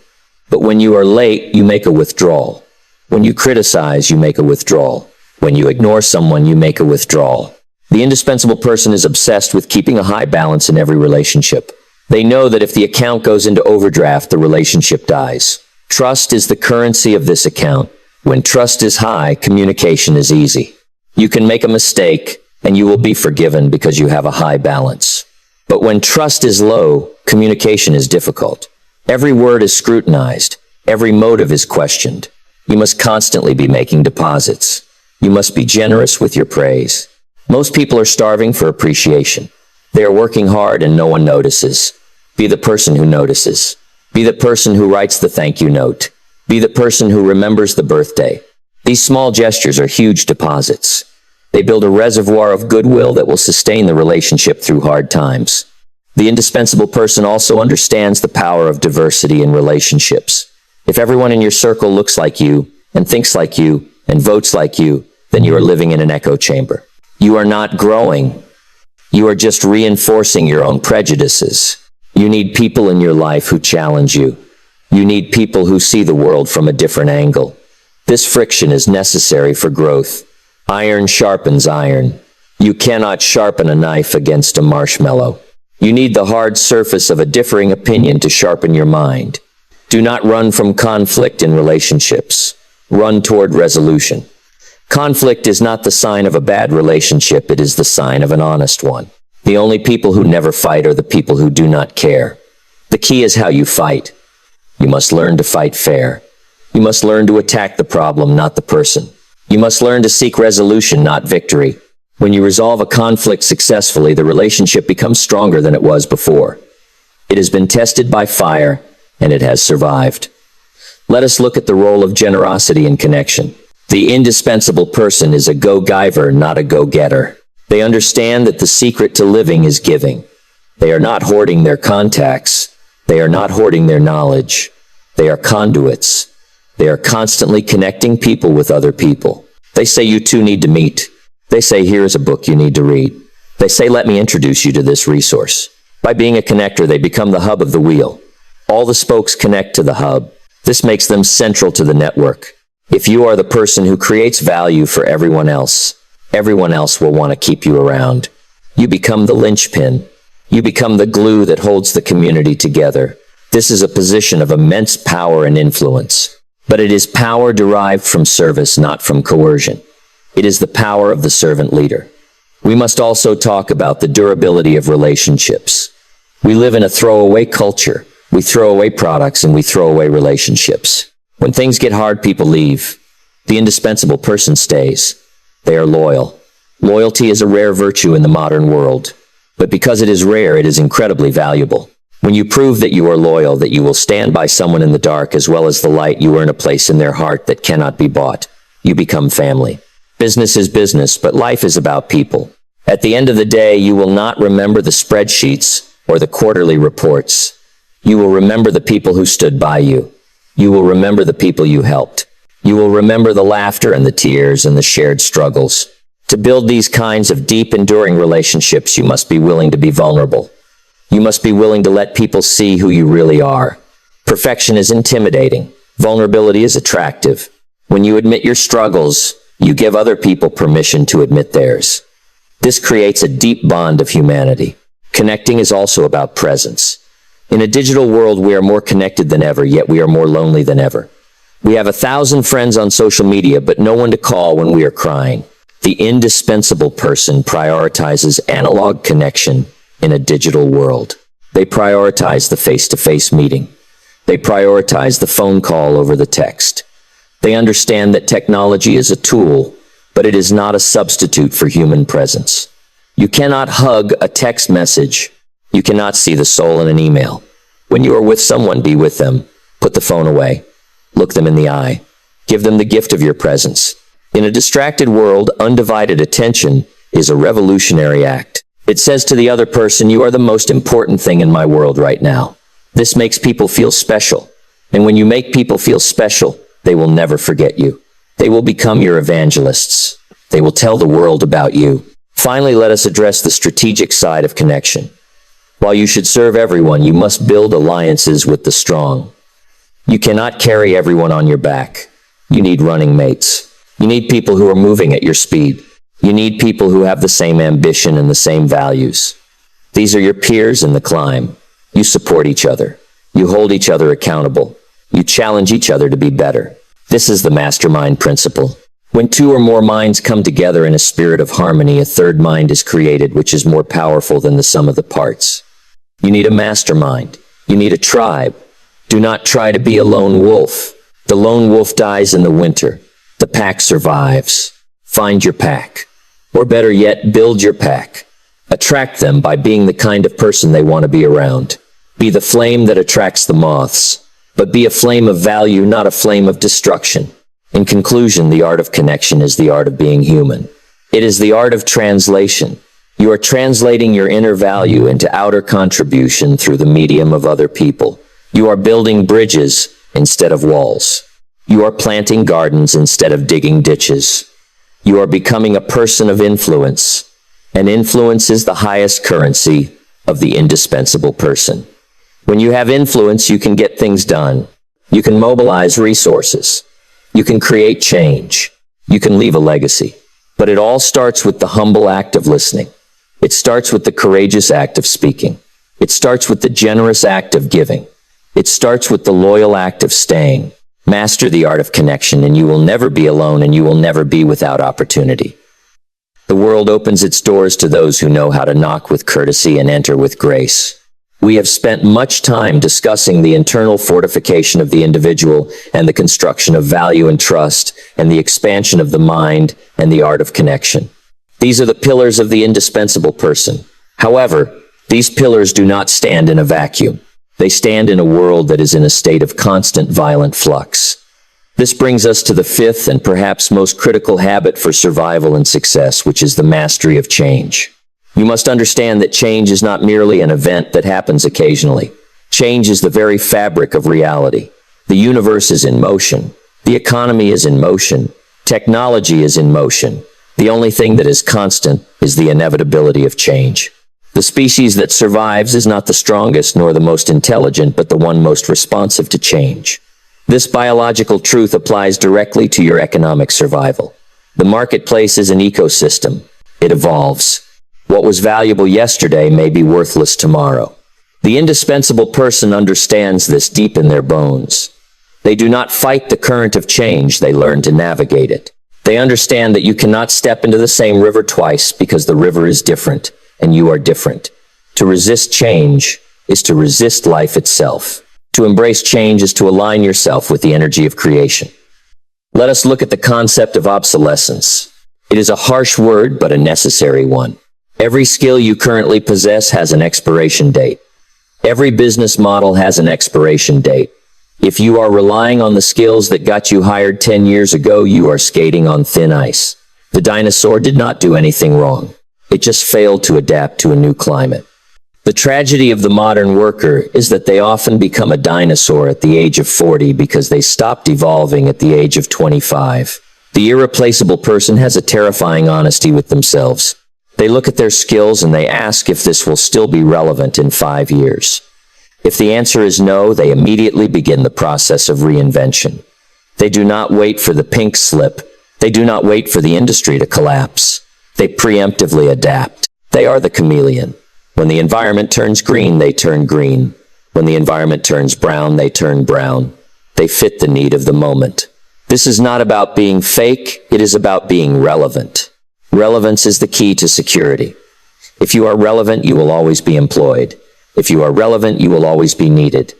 But when you are late, you make a withdrawal. When you criticize, you make a withdrawal. When you ignore someone, you make a withdrawal. The indispensable person is obsessed with keeping a high balance in every relationship. They know that if the account goes into overdraft, the relationship dies. Trust is the currency of this account. When trust is high, communication is easy. You can make a mistake, and you will be forgiven because you have a high balance. But when trust is low, communication is difficult. Every word is scrutinized. Every motive is questioned. You must constantly be making deposits. You must be generous with your praise. Most people are starving for appreciation. They are working hard and no one notices. Be the person who notices. Be the person who writes the thank you note. Be the person who remembers the birthday. These small gestures are huge deposits. They build a reservoir of goodwill that will sustain the relationship through hard times. The indispensable person also understands the power of diversity in relationships. If everyone in your circle looks like you, and thinks like you, and votes like you, then you are living in an echo chamber. You are not growing. You are just reinforcing your own prejudices. You need people in your life who challenge you. You need people who see the world from a different angle. This friction is necessary for growth. Iron sharpens iron. You cannot sharpen a knife against a marshmallow. You need the hard surface of a differing opinion to sharpen your mind. Do not run from conflict in relationships. Run toward resolution. Conflict is not the sign of a bad relationship, it is the sign of an honest one. The only people who never fight are the people who do not care. The key is how you fight. You must learn to fight fair. You must learn to attack the problem, not the person. You must learn to seek resolution, not victory. When you resolve a conflict successfully, the relationship becomes stronger than it was before. It has been tested by fire, and it has survived. Let us look at the role of generosity in connection. The indispensable person is a go-giver, not a go-getter. They understand that the secret to living is giving. They are not hoarding their contacts. They are not hoarding their knowledge. They are conduits. They are constantly connecting people with other people. They say you two need to meet. They say here is a book you need to read. They say let me introduce you to this resource. By being a connector, they become the hub of the wheel. All the spokes connect to the hub. This makes them central to the network. If you are the person who creates value for everyone else will want to keep you around. You become the linchpin. You become the glue that holds the community together. This is a position of immense power and influence. But it is power derived from service, not from coercion. It is the power of the servant leader. We must also talk about the durability of relationships. We live in a throwaway culture. We throw away products and we throw away relationships. When things get hard, people leave. The indispensable person stays. They are loyal. Loyalty is a rare virtue in the modern world. But because it is rare, it is incredibly valuable. When you prove that you are loyal, that you will stand by someone in the dark as well as the light, you earn a place in their heart that cannot be bought. You become family. Business is business, but life is about people. At the end of the day, you will not remember the spreadsheets or the quarterly reports. You will remember the people who stood by you. You will remember the people you helped. You will remember the laughter and the tears and the shared struggles. To build these kinds of deep, enduring relationships, you must be willing to be vulnerable. You must be willing to let people see who you really are. Perfection is intimidating. Vulnerability is attractive. When you admit your struggles, you give other people permission to admit theirs. This creates a deep bond of humanity. Connecting is also about presence. In a digital world, we are more connected than ever, yet we are more lonely than ever. We have 1,000 friends on social media, but no one to call when we are crying. The indispensable person prioritizes analog connection in a digital world. They prioritize the face-to-face meeting. They prioritize the phone call over the text. They understand that technology is a tool, but it is not a substitute for human presence. You cannot hug a text message. You cannot see the soul in an email. When you are with someone, be with them. Put the phone away. Look them in the eye. Give them the gift of your presence. In a distracted world, undivided attention is a revolutionary act. It says to the other person, you are the most important thing in my world right now. This makes people feel special. And when you make people feel special, they will never forget you. They will become your evangelists. They will tell the world about you. Finally, let us address the strategic side of connection. While you should serve everyone, you must build alliances with the strong. You cannot carry everyone on your back. You need running mates. You need people who are moving at your speed. You need people who have the same ambition and the same values. These are your peers in the climb. You support each other. You hold each other accountable. You challenge each other to be better. This is the mastermind principle. When two or more minds come together in a spirit of harmony, a third mind is created, which is more powerful than the sum of the parts. You need a mastermind. You need a tribe. Do not try to be a lone wolf. The lone wolf dies in the winter. The pack survives. Find your pack. Or better yet, build your pack. Attract them by being the kind of person they want to be around. Be the flame that attracts the moths. But be a flame of value, not a flame of destruction. In conclusion, the art of connection is the art of being human. It is the art of translation. You are translating your inner value into outer contribution through the medium of other people. You are building bridges instead of walls. You are planting gardens instead of digging ditches. You are becoming a person of influence. And influence is the highest currency of the indispensable person. When you have influence, you can get things done. You can mobilize resources. You can create change. You can leave a legacy. But it all starts with the humble act of listening. It starts with the courageous act of speaking. It starts with the generous act of giving. It starts with the loyal act of staying. Master the art of connection, and you will never be alone, and you will never be without opportunity. The world opens its doors to those who know how to knock with courtesy and enter with grace. We have spent much time discussing the internal fortification of the individual and the construction of value and trust and the expansion of the mind and the art of connection. These are the pillars of the indispensable person. However, these pillars do not stand in a vacuum. They stand in a world that is in a state of constant violent flux. This brings us to the fifth and perhaps most critical habit for survival and success, which is the mastery of change. You must understand that change is not merely an event that happens occasionally. Change is the very fabric of reality. The universe is in motion. The economy is in motion. Technology is in motion. The only thing that is constant is the inevitability of change. The species that survives is not the strongest nor the most intelligent, but the one most responsive to change. This biological truth applies directly to your economic survival. The marketplace is an ecosystem. It evolves. What was valuable yesterday may be worthless tomorrow. The indispensable person understands this deep in their bones. They do not fight the current of change, they learn to navigate it. They understand that you cannot step into the same river twice because the river is different, and you are different. To resist change is to resist life itself. To embrace change is to align yourself with the energy of creation. Let us look at the concept of obsolescence. It is a harsh word, but a necessary one. Every skill you currently possess has an expiration date. Every business model has an expiration date. If you are relying on the skills that got you hired 10 years ago, you are skating on thin ice. The dinosaur did not do anything wrong. It just failed to adapt to a new climate. The tragedy of the modern worker is that they often become a dinosaur at the age of 40 because they stopped evolving at the age of 25. The irreplaceable person has a terrifying honesty with themselves. They look at their skills and they ask if this will still be relevant in 5 years. If the answer is no, they immediately begin the process of reinvention. They do not wait for the pink slip. They do not wait for the industry to collapse. They preemptively adapt. They are the chameleon. When the environment turns green, they turn green. When the environment turns brown, they turn brown. They fit the need of the moment. This is not about being fake, it is about being relevant. Relevance is the key to security. If you are relevant, you will always be employed. If you are relevant, you will always be needed.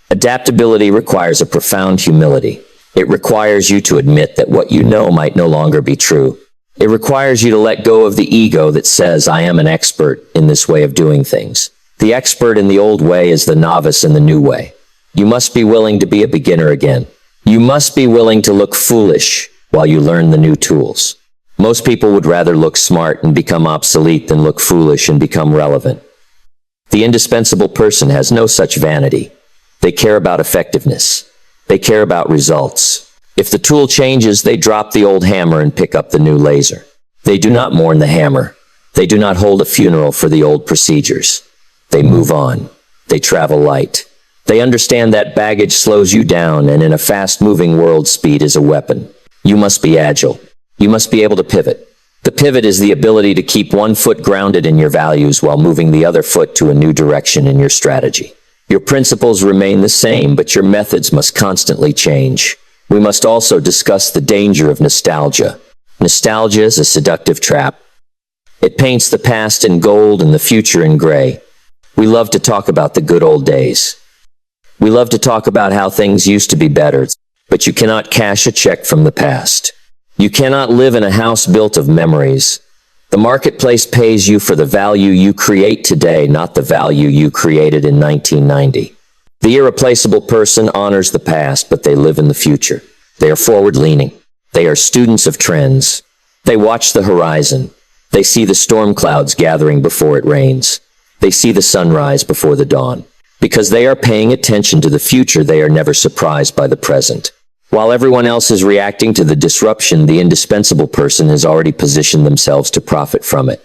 Adaptability requires a profound humility. It requires you to admit that what you know might no longer be true. It requires you to let go of the ego that says, I am an expert in this way of doing things. The expert in the old way is the novice in the new way. You must be willing to be a beginner again. You must be willing to look foolish while you learn the new tools. Most people would rather look smart and become obsolete than look foolish and become relevant. The indispensable person has no such vanity. They care about effectiveness. They care about results. If the tool changes, they drop the old hammer and pick up the new laser. They do not mourn the hammer. They do not hold a funeral for the old procedures. They move on. They travel light. They understand that baggage slows you down, and in a fast-moving world, speed is a weapon. You must be agile. You must be able to pivot. The pivot is the ability to keep one foot grounded in your values while moving the other foot to a new direction in your strategy. Your principles remain the same, but your methods must constantly change. We must also discuss the danger of nostalgia. Nostalgia is a seductive trap. It paints the past in gold and the future in gray. We love to talk about the good old days. We love to talk about how things used to be better, but you cannot cash a check from the past. You cannot live in a house built of memories. The marketplace pays you for the value you create today, not the value you created in 1990. The irreplaceable person honors the past, but they live in the future. They are forward-leaning. They are students of trends. They watch the horizon. They see the storm clouds gathering before it rains. They see the sunrise before the dawn. Because they are paying attention to the future, they are never surprised by the present. While everyone else is reacting to the disruption, the indispensable person has already positioned themselves to profit from it.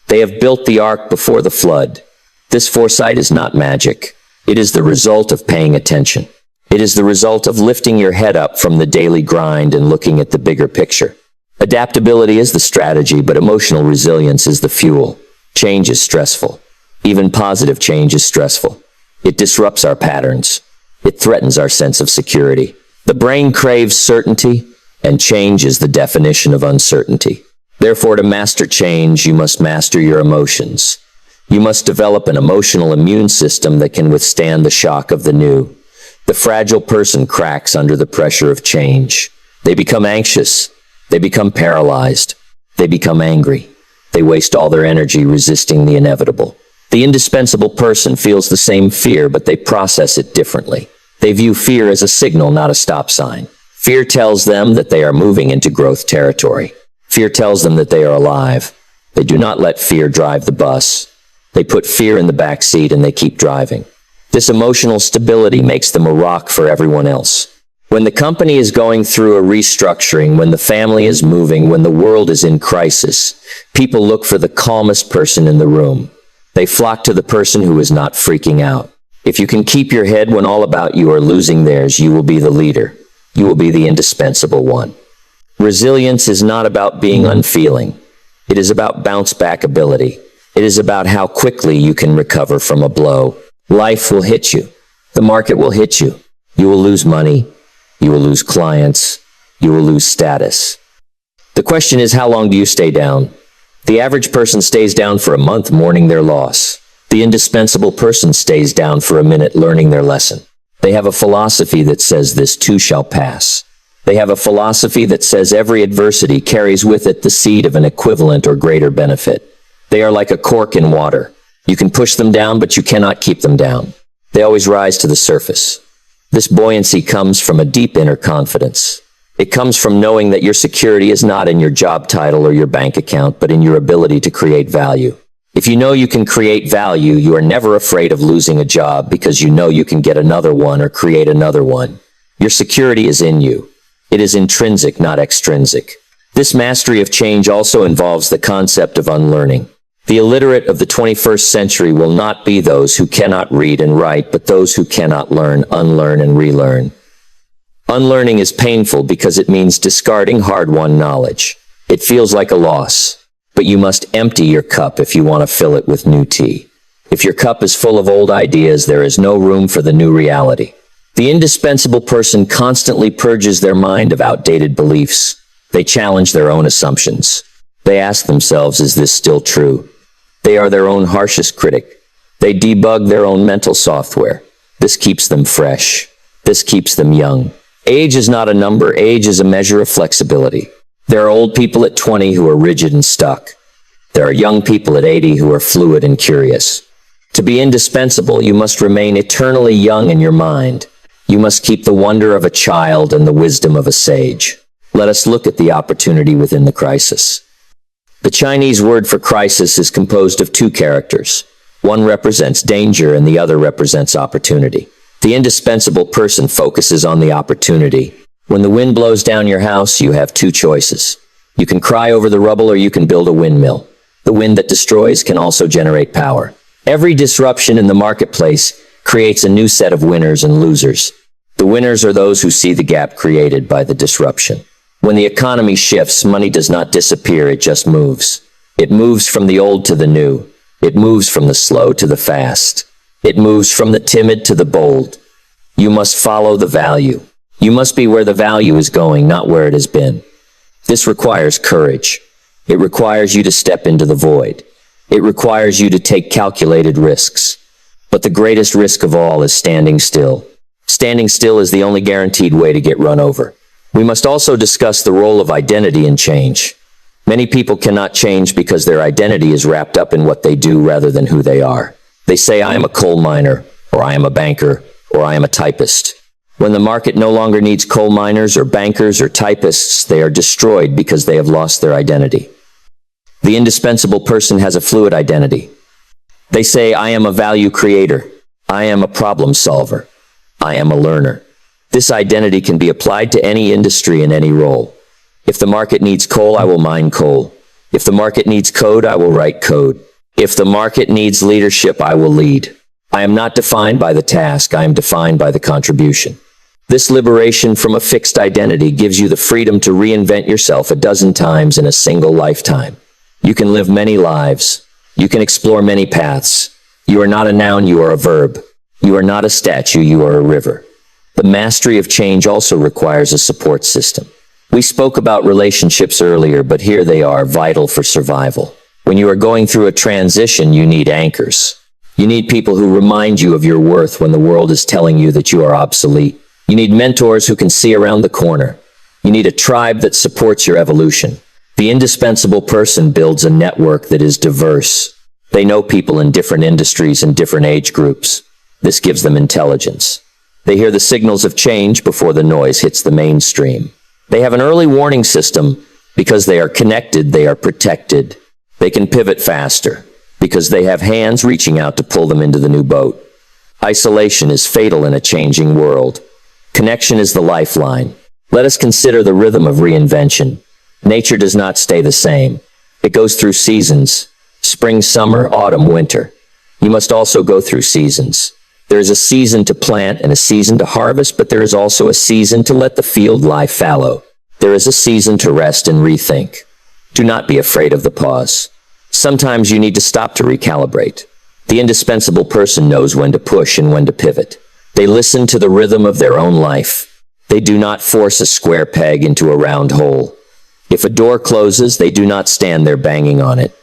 They have built the ark before the flood. This foresight is not magic. It is the result of paying attention. It is the result of lifting your head up from the daily grind and looking at the bigger picture. Adaptability is the strategy, but emotional resilience is the fuel. Change is stressful. Even positive change is stressful. It disrupts our patterns. It threatens our sense of security. The brain craves certainty, and change is the definition of uncertainty. Therefore, to master change, you must master your emotions. You must develop an emotional immune system that can withstand the shock of the new. The fragile person cracks under the pressure of change. They become anxious. They become paralyzed. They become angry. They waste all their energy resisting the inevitable. The indispensable person feels the same fear, but they process it differently. They view fear as a signal, not a stop sign. Fear tells them that they are moving into growth territory. Fear tells them that they are alive. They do not let fear drive the bus. They put fear in the back seat and they keep driving. This emotional stability makes them a rock for everyone else. When the company is going through a restructuring, when the family is moving, when the world is in crisis, people look for the calmest person in the room. They flock to the person who is not freaking out. If you can keep your head when all about you are losing theirs, you will be the leader. You will be the indispensable one. Resilience is not about being unfeeling. It is about bounce-back ability. It is about how quickly you can recover from a blow. Life will hit you. The market will hit you. You will lose money. You will lose clients. You will lose status. The question is, how long do you stay down? The average person stays down for a month mourning their loss. The indispensable person stays down for a minute learning their lesson. They have a philosophy that says this too shall pass. They have a philosophy that says every adversity carries with it the seed of an equivalent or greater benefit. They are like a cork in water. You can push them down, but you cannot keep them down. They always rise to the surface. This buoyancy comes from a deep inner confidence. It comes from knowing that your security is not in your job title or your bank account, but in your ability to create value. If you know you can create value, you are never afraid of losing a job because you know you can get another one or create another one. Your security is in you. It is intrinsic, not extrinsic. This mastery of change also involves the concept of unlearning. The illiterate of the 21st century will not be those who cannot read and write, but those who cannot learn, unlearn, and relearn. Unlearning is painful because it means discarding hard-won knowledge. It feels like a loss, but you must empty your cup if you want to fill it with new tea. If your cup is full of old ideas, there is no room for the new reality. The indispensable person constantly purges their mind of outdated beliefs. They challenge their own assumptions. They ask themselves, is this still true? They are their own harshest critic. They debug their own mental software. This keeps them fresh. This keeps them young. Age is not a number. Age is a measure of flexibility. There are old people at 20 who are rigid and stuck. There are young people at 80 who are fluid and curious. To be indispensable, you must remain eternally young in your mind. You must keep the wonder of a child and the wisdom of a sage. Let us look at the opportunity within the crisis. The Chinese word for crisis is composed of two characters. One represents danger and the other represents opportunity. The indispensable person focuses on the opportunity. When the wind blows down your house, you have two choices. You can cry over the rubble or you can build a windmill. The wind that destroys can also generate power. Every disruption in the marketplace creates a new set of winners and losers. The winners are those who see the gap created by the disruption. When the economy shifts, money does not disappear, it just moves. It moves from the old to the new. It moves from the slow to the fast. It moves from the timid to the bold. You must follow the value. You must be where the value is going, not where it has been. This requires courage. It requires you to step into the void. It requires you to take calculated risks. But the greatest risk of all is standing still. Standing still is the only guaranteed way to get run over. We must also discuss the role of identity in change. Many people cannot change because their identity is wrapped up in what they do rather than who they are. They say, I am a coal miner, or I am a banker, or I am a typist. When the market no longer needs coal miners or bankers or typists, they are destroyed because they have lost their identity. The indispensable person has a fluid identity. They say, I am a value creator. I am a problem solver. I am a learner. This identity can be applied to any industry in any role. If the market needs coal, I will mine coal. If the market needs code, I will write code. If the market needs leadership, I will lead. I am not defined by the task, I am defined by the contribution. This liberation from a fixed identity gives you the freedom to reinvent yourself a dozen times in a single lifetime. You can live many lives. You can explore many paths. You are not a noun, you are a verb. You are not a statue, you are a river. The mastery of change also requires a support system. We spoke about relationships earlier, but here they are, vital for survival. When you are going through a transition, you need anchors. You need people who remind you of your worth when the world is telling you that you are obsolete. You need mentors who can see around the corner. You need a tribe that supports your evolution. The indispensable person builds a network that is diverse. They know people in different industries and different age groups. This gives them intelligence. They hear the signals of change before the noise hits the mainstream. They have an early warning system. Because they are connected, they are protected. They can pivot faster because they have hands reaching out to pull them into the new boat. Isolation is fatal in a changing world. Connection is the lifeline. Let us consider the rhythm of reinvention. Nature does not stay the same. It goes through seasons. Spring, summer, autumn, winter. You must also go through seasons. There is a season to plant and a season to harvest, but there is also a season to let the field lie fallow. There is a season to rest and rethink. Do not be afraid of the pause. Sometimes you need to stop to recalibrate. The indispensable person knows when to push and when to pivot. They listen to the rhythm of their own life. They do not force a square peg into a round hole. If a door closes, they do not stand there banging on it.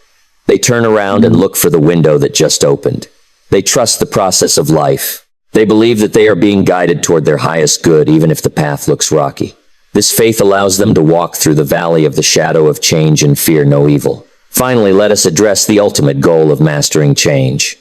They turn around and look for the window that just opened. They trust the process of life. They believe that they are being guided toward their highest good, even if the path looks rocky. This faith allows them to walk through the valley of the shadow of change and fear no evil. Finally, let us address the ultimate goal of mastering change.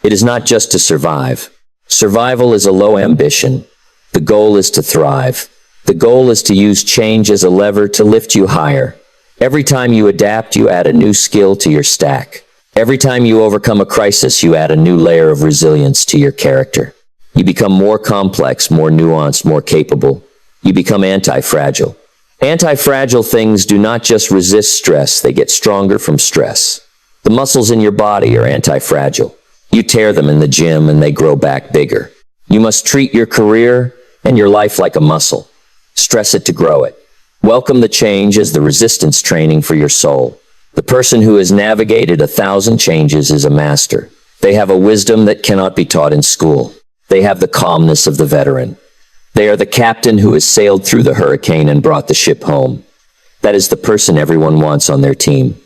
It is not just to survive. Survival is a low ambition. The goal is to thrive. The goal is to use change as a lever to lift you higher. Every time you adapt, you add a new skill to your stack. Every time you overcome a crisis, you add a new layer of resilience to your character. You become more complex, more nuanced, more capable. You become anti-fragile. Anti-fragile things do not just resist stress, they get stronger from stress. The muscles in your body are anti-fragile. You tear them in the gym and they grow back bigger. You must treat your career and your life like a muscle. Stress it to grow it. Welcome the change as the resistance training for your soul. The person who has navigated 1,000 changes is a master. They have a wisdom that cannot be taught in school. They have the calmness of the veteran. They are the captain who has sailed through the hurricane and brought the ship home. That is the person everyone wants on their team.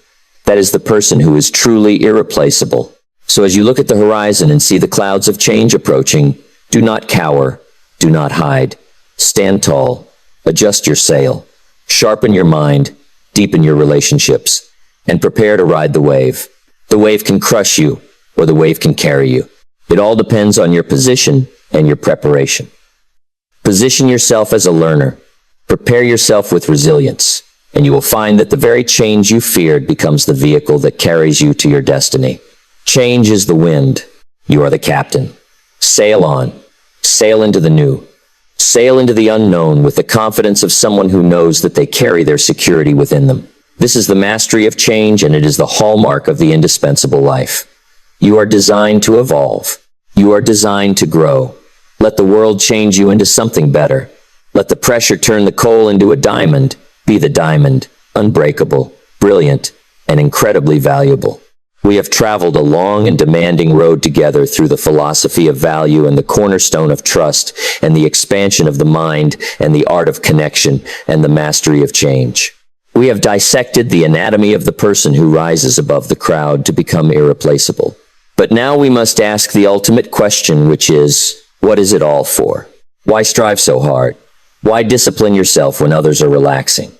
That is the person who is truly irreplaceable. So as you look at the horizon and see the clouds of change approaching, do not cower, do not hide. Stand tall, adjust your sail, sharpen your mind, deepen your relationships, and prepare to ride the wave. The wave can crush you, or the wave can carry you. It all depends on your position and your preparation. Position yourself as a learner. Prepare yourself with resilience, and you will find that the very change you feared becomes the vehicle that carries you to your destiny. Change is the wind. You are the captain. Sail on. Sail into the new. Sail into the unknown with the confidence of someone who knows that they carry their security within them. This is the mastery of change, and it is the hallmark of the indispensable life. You are designed to evolve. You are designed to grow. Let the world change you into something better. Let the pressure turn the coal into a diamond. Be the diamond, unbreakable, brilliant, and incredibly valuable. We have traveled a long and demanding road together through the philosophy of value and the cornerstone of trust and the expansion of the mind and the art of connection and the mastery of change. We have dissected the anatomy of the person who rises above the crowd to become irreplaceable. But now we must ask the ultimate question, which is, what is it all for? Why strive so hard? Why discipline yourself when others are relaxing?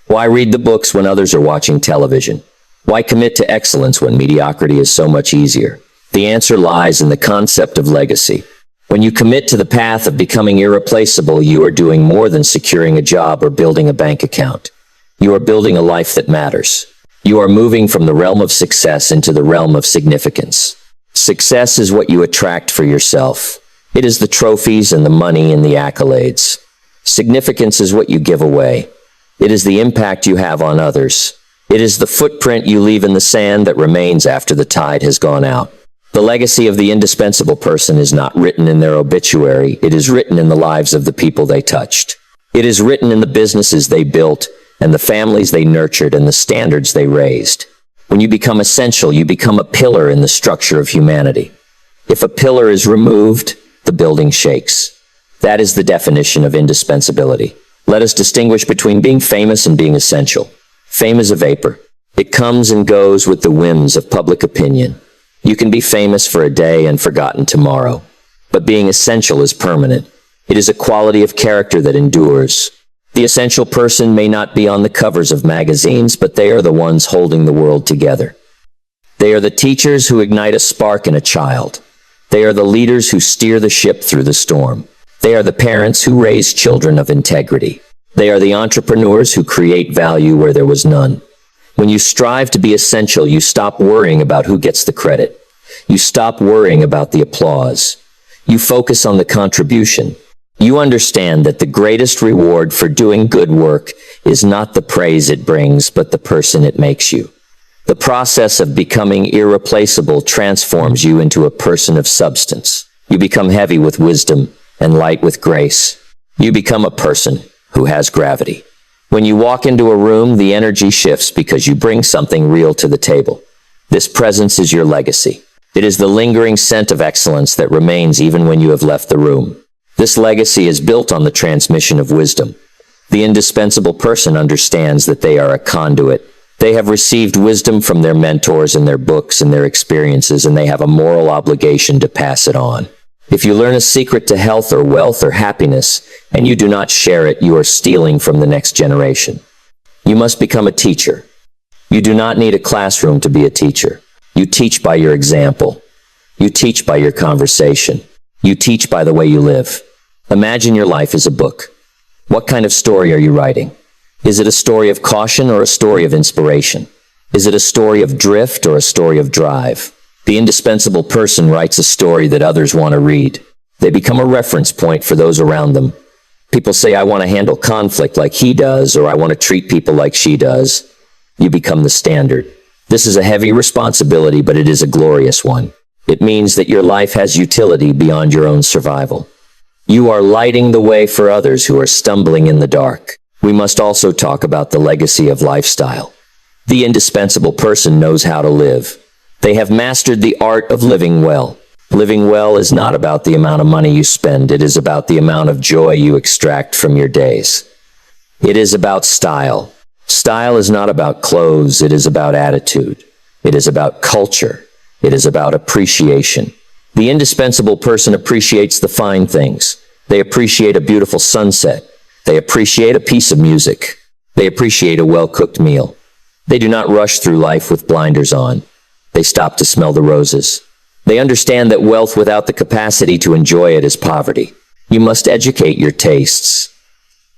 Why read the books when others are watching television? Why commit to excellence when mediocrity is so much easier? The answer lies in the concept of legacy. When you commit to the path of becoming irreplaceable, you are doing more than securing a job or building a bank account. You are building a life that matters. You are moving from the realm of success into the realm of significance. Success is what you attract for yourself. It is the trophies and the money and the accolades. Significance is what you give away. It is the impact you have on others. It is the footprint you leave in the sand that remains after the tide has gone out. The legacy of the indispensable person is not written in their obituary. It is written in the lives of the people they touched. It is written in the businesses they built and the families they nurtured and the standards they raised. When you become essential, you become a pillar in the structure of humanity. If a pillar is removed, the building shakes. That is the definition of indispensability. Let us distinguish between being famous and being essential. Fame is a vapor. It comes and goes with the whims of public opinion. You can be famous for a day and forgotten tomorrow. But being essential is permanent. It is a quality of character that endures. The essential person may not be on the covers of magazines, but they are the ones holding the world together. They are the teachers who ignite a spark in a child. They are the leaders who steer the ship through the storm. They are the parents who raise children of integrity. They are the entrepreneurs who create value where there was none. When you strive to be essential, you stop worrying about who gets the credit. You stop worrying about the applause. You focus on the contribution. You understand that the greatest reward for doing good work is not the praise it brings, but the person it makes you. The process of becoming irreplaceable transforms you into a person of substance. You become heavy with wisdom and light with grace. You become a person who has gravity. When you walk into a room, the energy shifts because you bring something real to the table. This presence is your legacy. It is the lingering scent of excellence that remains even when you have left the room. This legacy is built on the transmission of wisdom. The indispensable person understands that they are a conduit. They have received wisdom from their mentors and their books and their experiences, and they have a moral obligation to pass it on. If you learn a secret to health or wealth or happiness, and you do not share it, you are stealing from the next generation. You must become a teacher. You do not need a classroom to be a teacher. You teach by your example. You teach by your conversation. You teach by the way you live. Imagine your life as a book. What kind of story are you writing? Is it a story of caution or a story of inspiration? Is it a story of drift or a story of drive? The indispensable person writes a story that others want to read. They become a reference point for those around them. People say, I want to handle conflict like he does, or I want to treat people like she does. You become the standard. This is a heavy responsibility, but it is a glorious one. It means that your life has utility beyond your own survival. You are lighting the way for others who are stumbling in the dark. We must also talk about the legacy of lifestyle. The indispensable person knows how to live. They have mastered the art of living well. Living well is not about the amount of money you spend. It is about the amount of joy you extract from your days. It is about style. Style is not about clothes. It is about attitude. It is about culture. It is about appreciation. The indispensable person appreciates the fine things. They appreciate a beautiful sunset. They appreciate a piece of music. They appreciate a well-cooked meal. They do not rush through life with blinders on. They stop to smell the roses. They understand that wealth without the capacity to enjoy it is poverty. You must educate your tastes.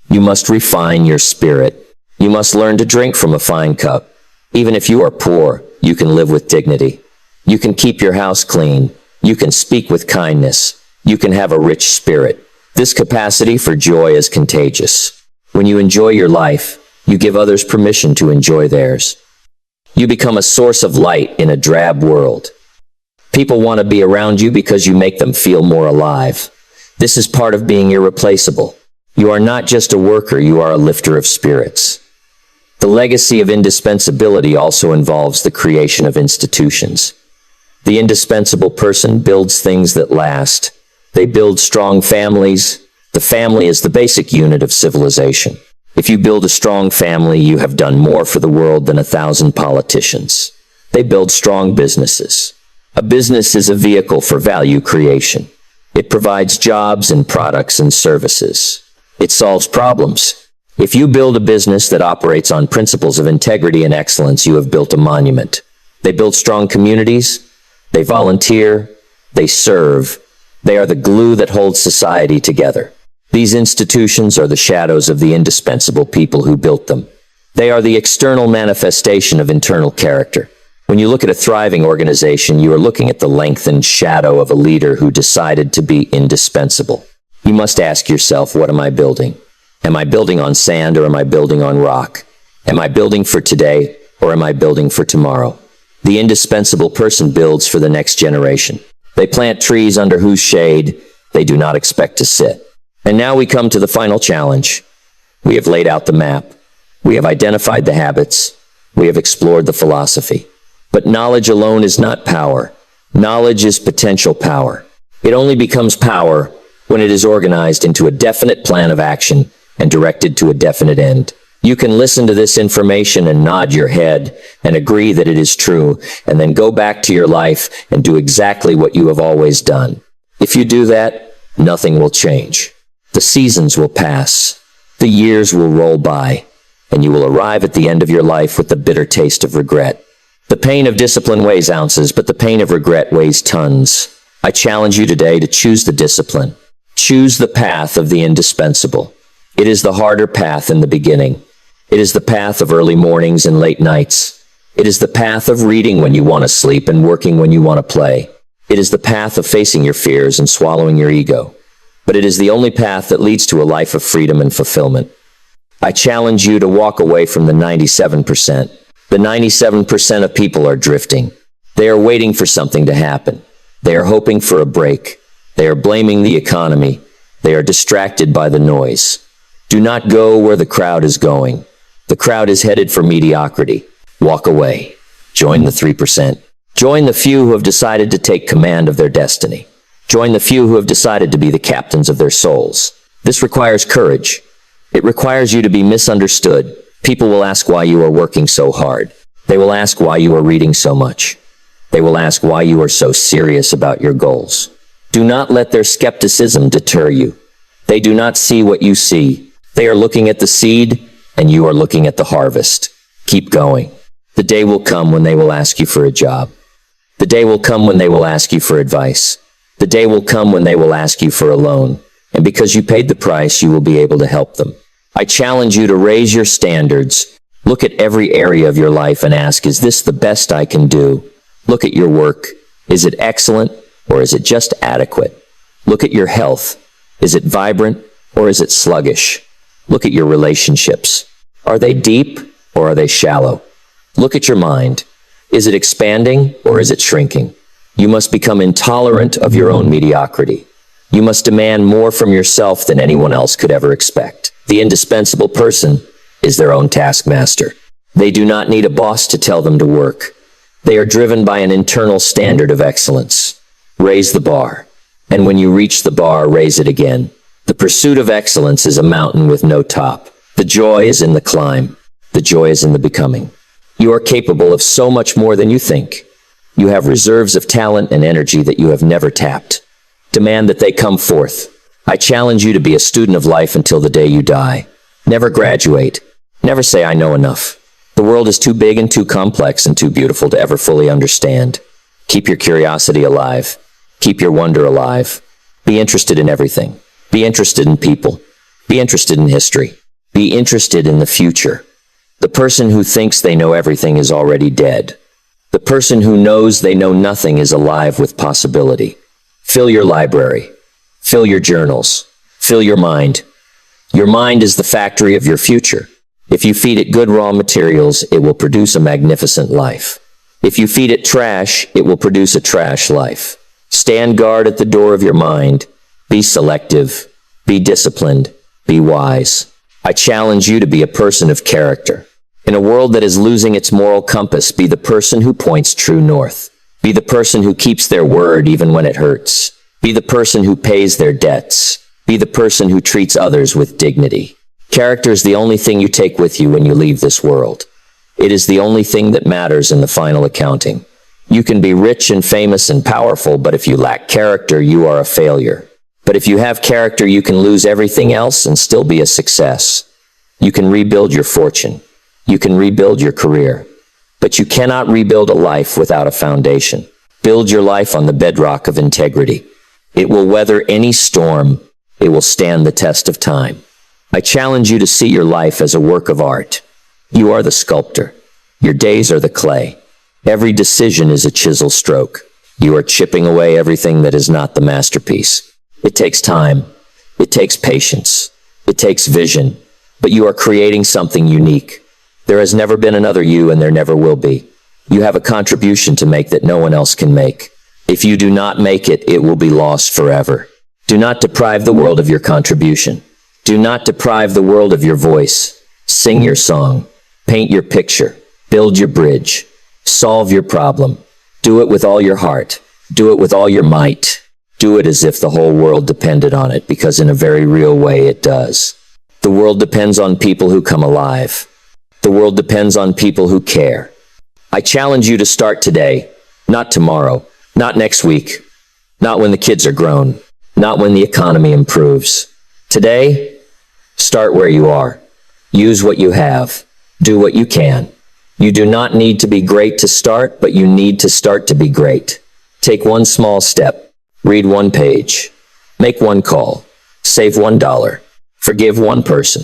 You must refine your spirit. You must learn to drink from a fine cup. Even if you are poor, you can live with dignity. You can keep your house clean. You can speak with kindness. You can have a rich spirit. This capacity for joy is contagious. When you enjoy your life, you give others permission to enjoy theirs. You become a source of light in a drab world. People want to be around you because you make them feel more alive. This is part of being irreplaceable. You are not just a worker, you are a lifter of spirits. The legacy of indispensability also involves the creation of institutions. The indispensable person builds things that last. They build strong families. The family is the basic unit of civilization. If you build a strong family, you have done more for the world than 1,000 politicians. They build strong businesses. A business is a vehicle for value creation. It provides jobs and products and services. It solves problems. If you build a business that operates on principles of integrity and excellence, you have built a monument. They build strong communities. They volunteer. They serve. They are the glue that holds society together. These institutions are the shadows of the indispensable people who built them. They are the external manifestation of internal character. When you look at a thriving organization, you are looking at the lengthened shadow of a leader who decided to be indispensable. You must ask yourself, what am I building? Am I building on sand or am I building on rock? Am I building for today or am I building for tomorrow? The indispensable person builds for the next generation. They plant trees under whose shade they do not expect to sit. And now we come to the final challenge. We have laid out the map. We have identified the habits. We have explored the philosophy. But knowledge alone is not power. Knowledge is potential power. It only becomes power when it is organized into a definite plan of action and directed to a definite end. You can listen to this information and nod your head and agree that it is true, and then go back to your life and do exactly what you have always done. If you do that, nothing will change. The seasons will pass. The years will roll by, and you will arrive at the end of your life with the bitter taste of regret. The pain of discipline weighs ounces, but the pain of regret weighs tons. I challenge you today to choose the discipline. Choose the path of the indispensable. It is the harder path in the beginning. It is the path of early mornings and late nights. It is the path of reading when you want to sleep and working when you want to play. It is the path of facing your fears and swallowing your ego. But it is the only path that leads to a life of freedom and fulfillment. I challenge you to walk away from the 97%. The 97% of people are drifting. They are waiting for something to happen. They are hoping for a break. They are blaming the economy. They are distracted by the noise. Do not go where the crowd is going. The crowd is headed for mediocrity. Walk away. Join the 3%. Join the few who have decided to take command of their destiny. Join the few who have decided to be the captains of their souls. This requires courage. It requires you to be misunderstood. People will ask why you are working so hard. They will ask why you are reading so much. They will ask why you are so serious about your goals. Do not let their skepticism deter you. They do not see what you see. They are looking at the seed, and you are looking at the harvest. Keep going. The day will come when they will ask you for a job. The day will come when they will ask you for advice. The day will come when they will ask you for a loan. And because you paid the price, you will be able to help them. I challenge you to raise your standards. Look at every area of your life and ask, is this the best I can do? Look at your work. Is it excellent, or is it just adequate? Look at your health. Is it vibrant, or is it sluggish? Look at your relationships. Are they deep, or are they shallow? Look at your mind. Is it expanding, or is it shrinking? You must become intolerant of your own mediocrity. You must demand more from yourself than anyone else could ever expect. The indispensable person is their own taskmaster. They do not need a boss to tell them to work. They are driven by an internal standard of excellence. Raise the bar. And when you reach the bar, raise it again. The pursuit of excellence is a mountain with no top. The joy is in the climb. The joy is in the becoming. You are capable of so much more than you think. You have reserves of talent and energy that you have never tapped. Demand that they come forth. I challenge you to be a student of life until the day you die. Never graduate. Never say, I know enough. The world is too big and too complex and too beautiful to ever fully understand. Keep your curiosity alive. Keep your wonder alive. Be interested in everything. Be interested in people. Be interested in history. Be interested in the future. The person who thinks they know everything is already dead. The person who knows they know nothing is alive with possibility. Fill your library. Fill your journals. Fill your mind. Your mind is the factory of your future. If you feed it good raw materials, it will produce a magnificent life. If you feed it trash, it will produce a trash life. Stand guard at the door of your mind. Be selective. Be disciplined. Be wise. I challenge you to be a person of character. In a world that is losing its moral compass, be the person who points true north. Be the person who keeps their word even when it hurts. Be the person who pays their debts. Be the person who treats others with dignity. Character is the only thing you take with you when you leave this world. It is the only thing that matters in the final accounting. You can be rich and famous and powerful, but if you lack character, you are a failure. But if you have character, you can lose everything else and still be a success. You can rebuild your fortune. You can rebuild your career. But you cannot rebuild a life without a foundation. Build your life on the bedrock of integrity. It will weather any storm. It will stand the test of time. I challenge you to see your life as a work of art. You are the sculptor. Your days are the clay. Every decision is a chisel stroke. You are chipping away everything that is not the masterpiece. It takes time. It takes patience. It takes vision. But you are creating something unique. There has never been another you, and there never will be. You have a contribution to make that no one else can make. If you do not make it, it will be lost forever. Do not deprive the world of your contribution. Do not deprive the world of your voice. Sing your song. Paint your picture. Build your bridge. Solve your problem. Do it with all your heart. Do it with all your might. Do it as if the whole world depended on it, because in a very real way it does. The world depends on people who come alive. The world depends on people who care. I challenge you to start today, not tomorrow, not next week, not when the kids are grown, not when the economy improves. Today, start where you are. Use what you have. Do what you can. You do not need to be great to start, but you need to start to be great. Take one small step. Read one page. Make one call. Save $1. Forgive one person.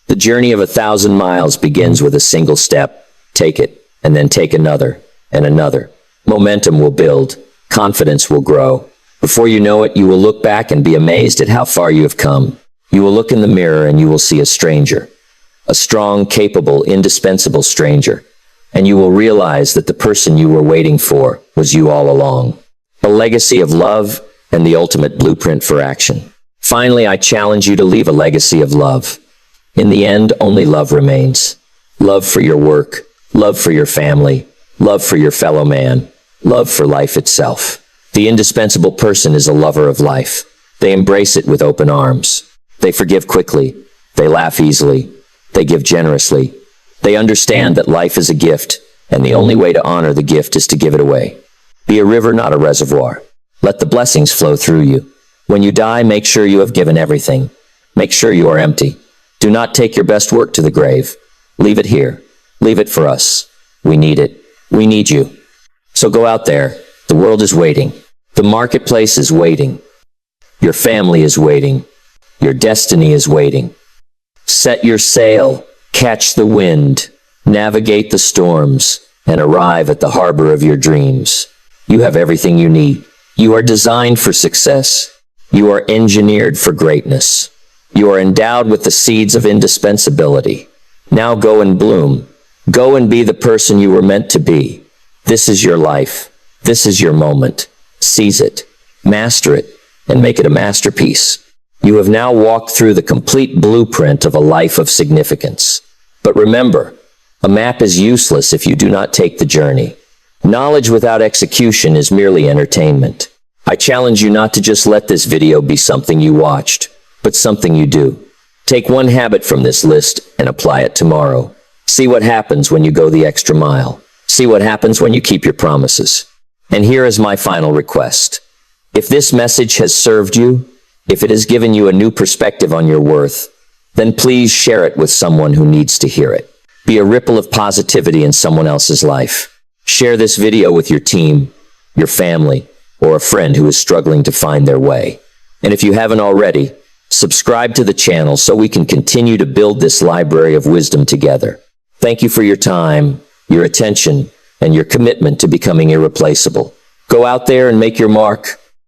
The journey of 1,000 miles begins with a single step. Take it, and then take another, and another. Momentum will build. Confidence will grow. Before you know it, you will look back and be amazed at how far you have come. You will look in the mirror and you will see a stranger. A strong, capable, indispensable stranger. And you will realize that the person you were waiting for was you all along. A legacy of love and the ultimate blueprint for action. Finally, I challenge you to leave a legacy of love. In the end, only love remains. Love for your work, love for your family, love for your fellow man, love for life itself. The indispensable person is a lover of life. They embrace it with open arms. They forgive quickly. They laugh easily. They give generously. They understand that life is a gift, and the only way to honor the gift is to give it away. Be a river, not a reservoir. Let the blessings flow through you. When you die, make sure you have given everything. Make sure you are empty. Do not take your best work to the grave. Leave it here. Leave it for us. We need it. We need you. So go out there. The world is waiting. The marketplace is waiting. Your family is waiting. Your destiny is waiting. Set your sail, catch the wind, navigate the storms, and arrive at the harbor of your dreams. You have everything you need. You are designed for success. You are engineered for greatness. You are endowed with the seeds of indispensability. Now go and bloom. Go and be the person you were meant to be. This is your life. This is your moment. Seize it, master it, and make it a masterpiece. You have now walked through the complete blueprint of a life of significance. But remember, a map is useless if you do not take the journey. Knowledge without execution is merely entertainment. I challenge you not to just let this video be something you watched, but something you do. Take one habit from this list and apply it tomorrow. See what happens when you go the extra mile. See what happens when you keep your promises. And here is my final request. If this message has served you, if it has given you a new perspective on your worth, then please share it with someone who needs to hear it. Be a ripple of positivity in someone else's life. Share this video with your team, your family, or a friend who is struggling to find their way. And if you haven't already, subscribe to the channel so we can continue to build this library of wisdom together. Thank you for your time, your attention, and your commitment to becoming irreplaceable. Go out there and make your mark.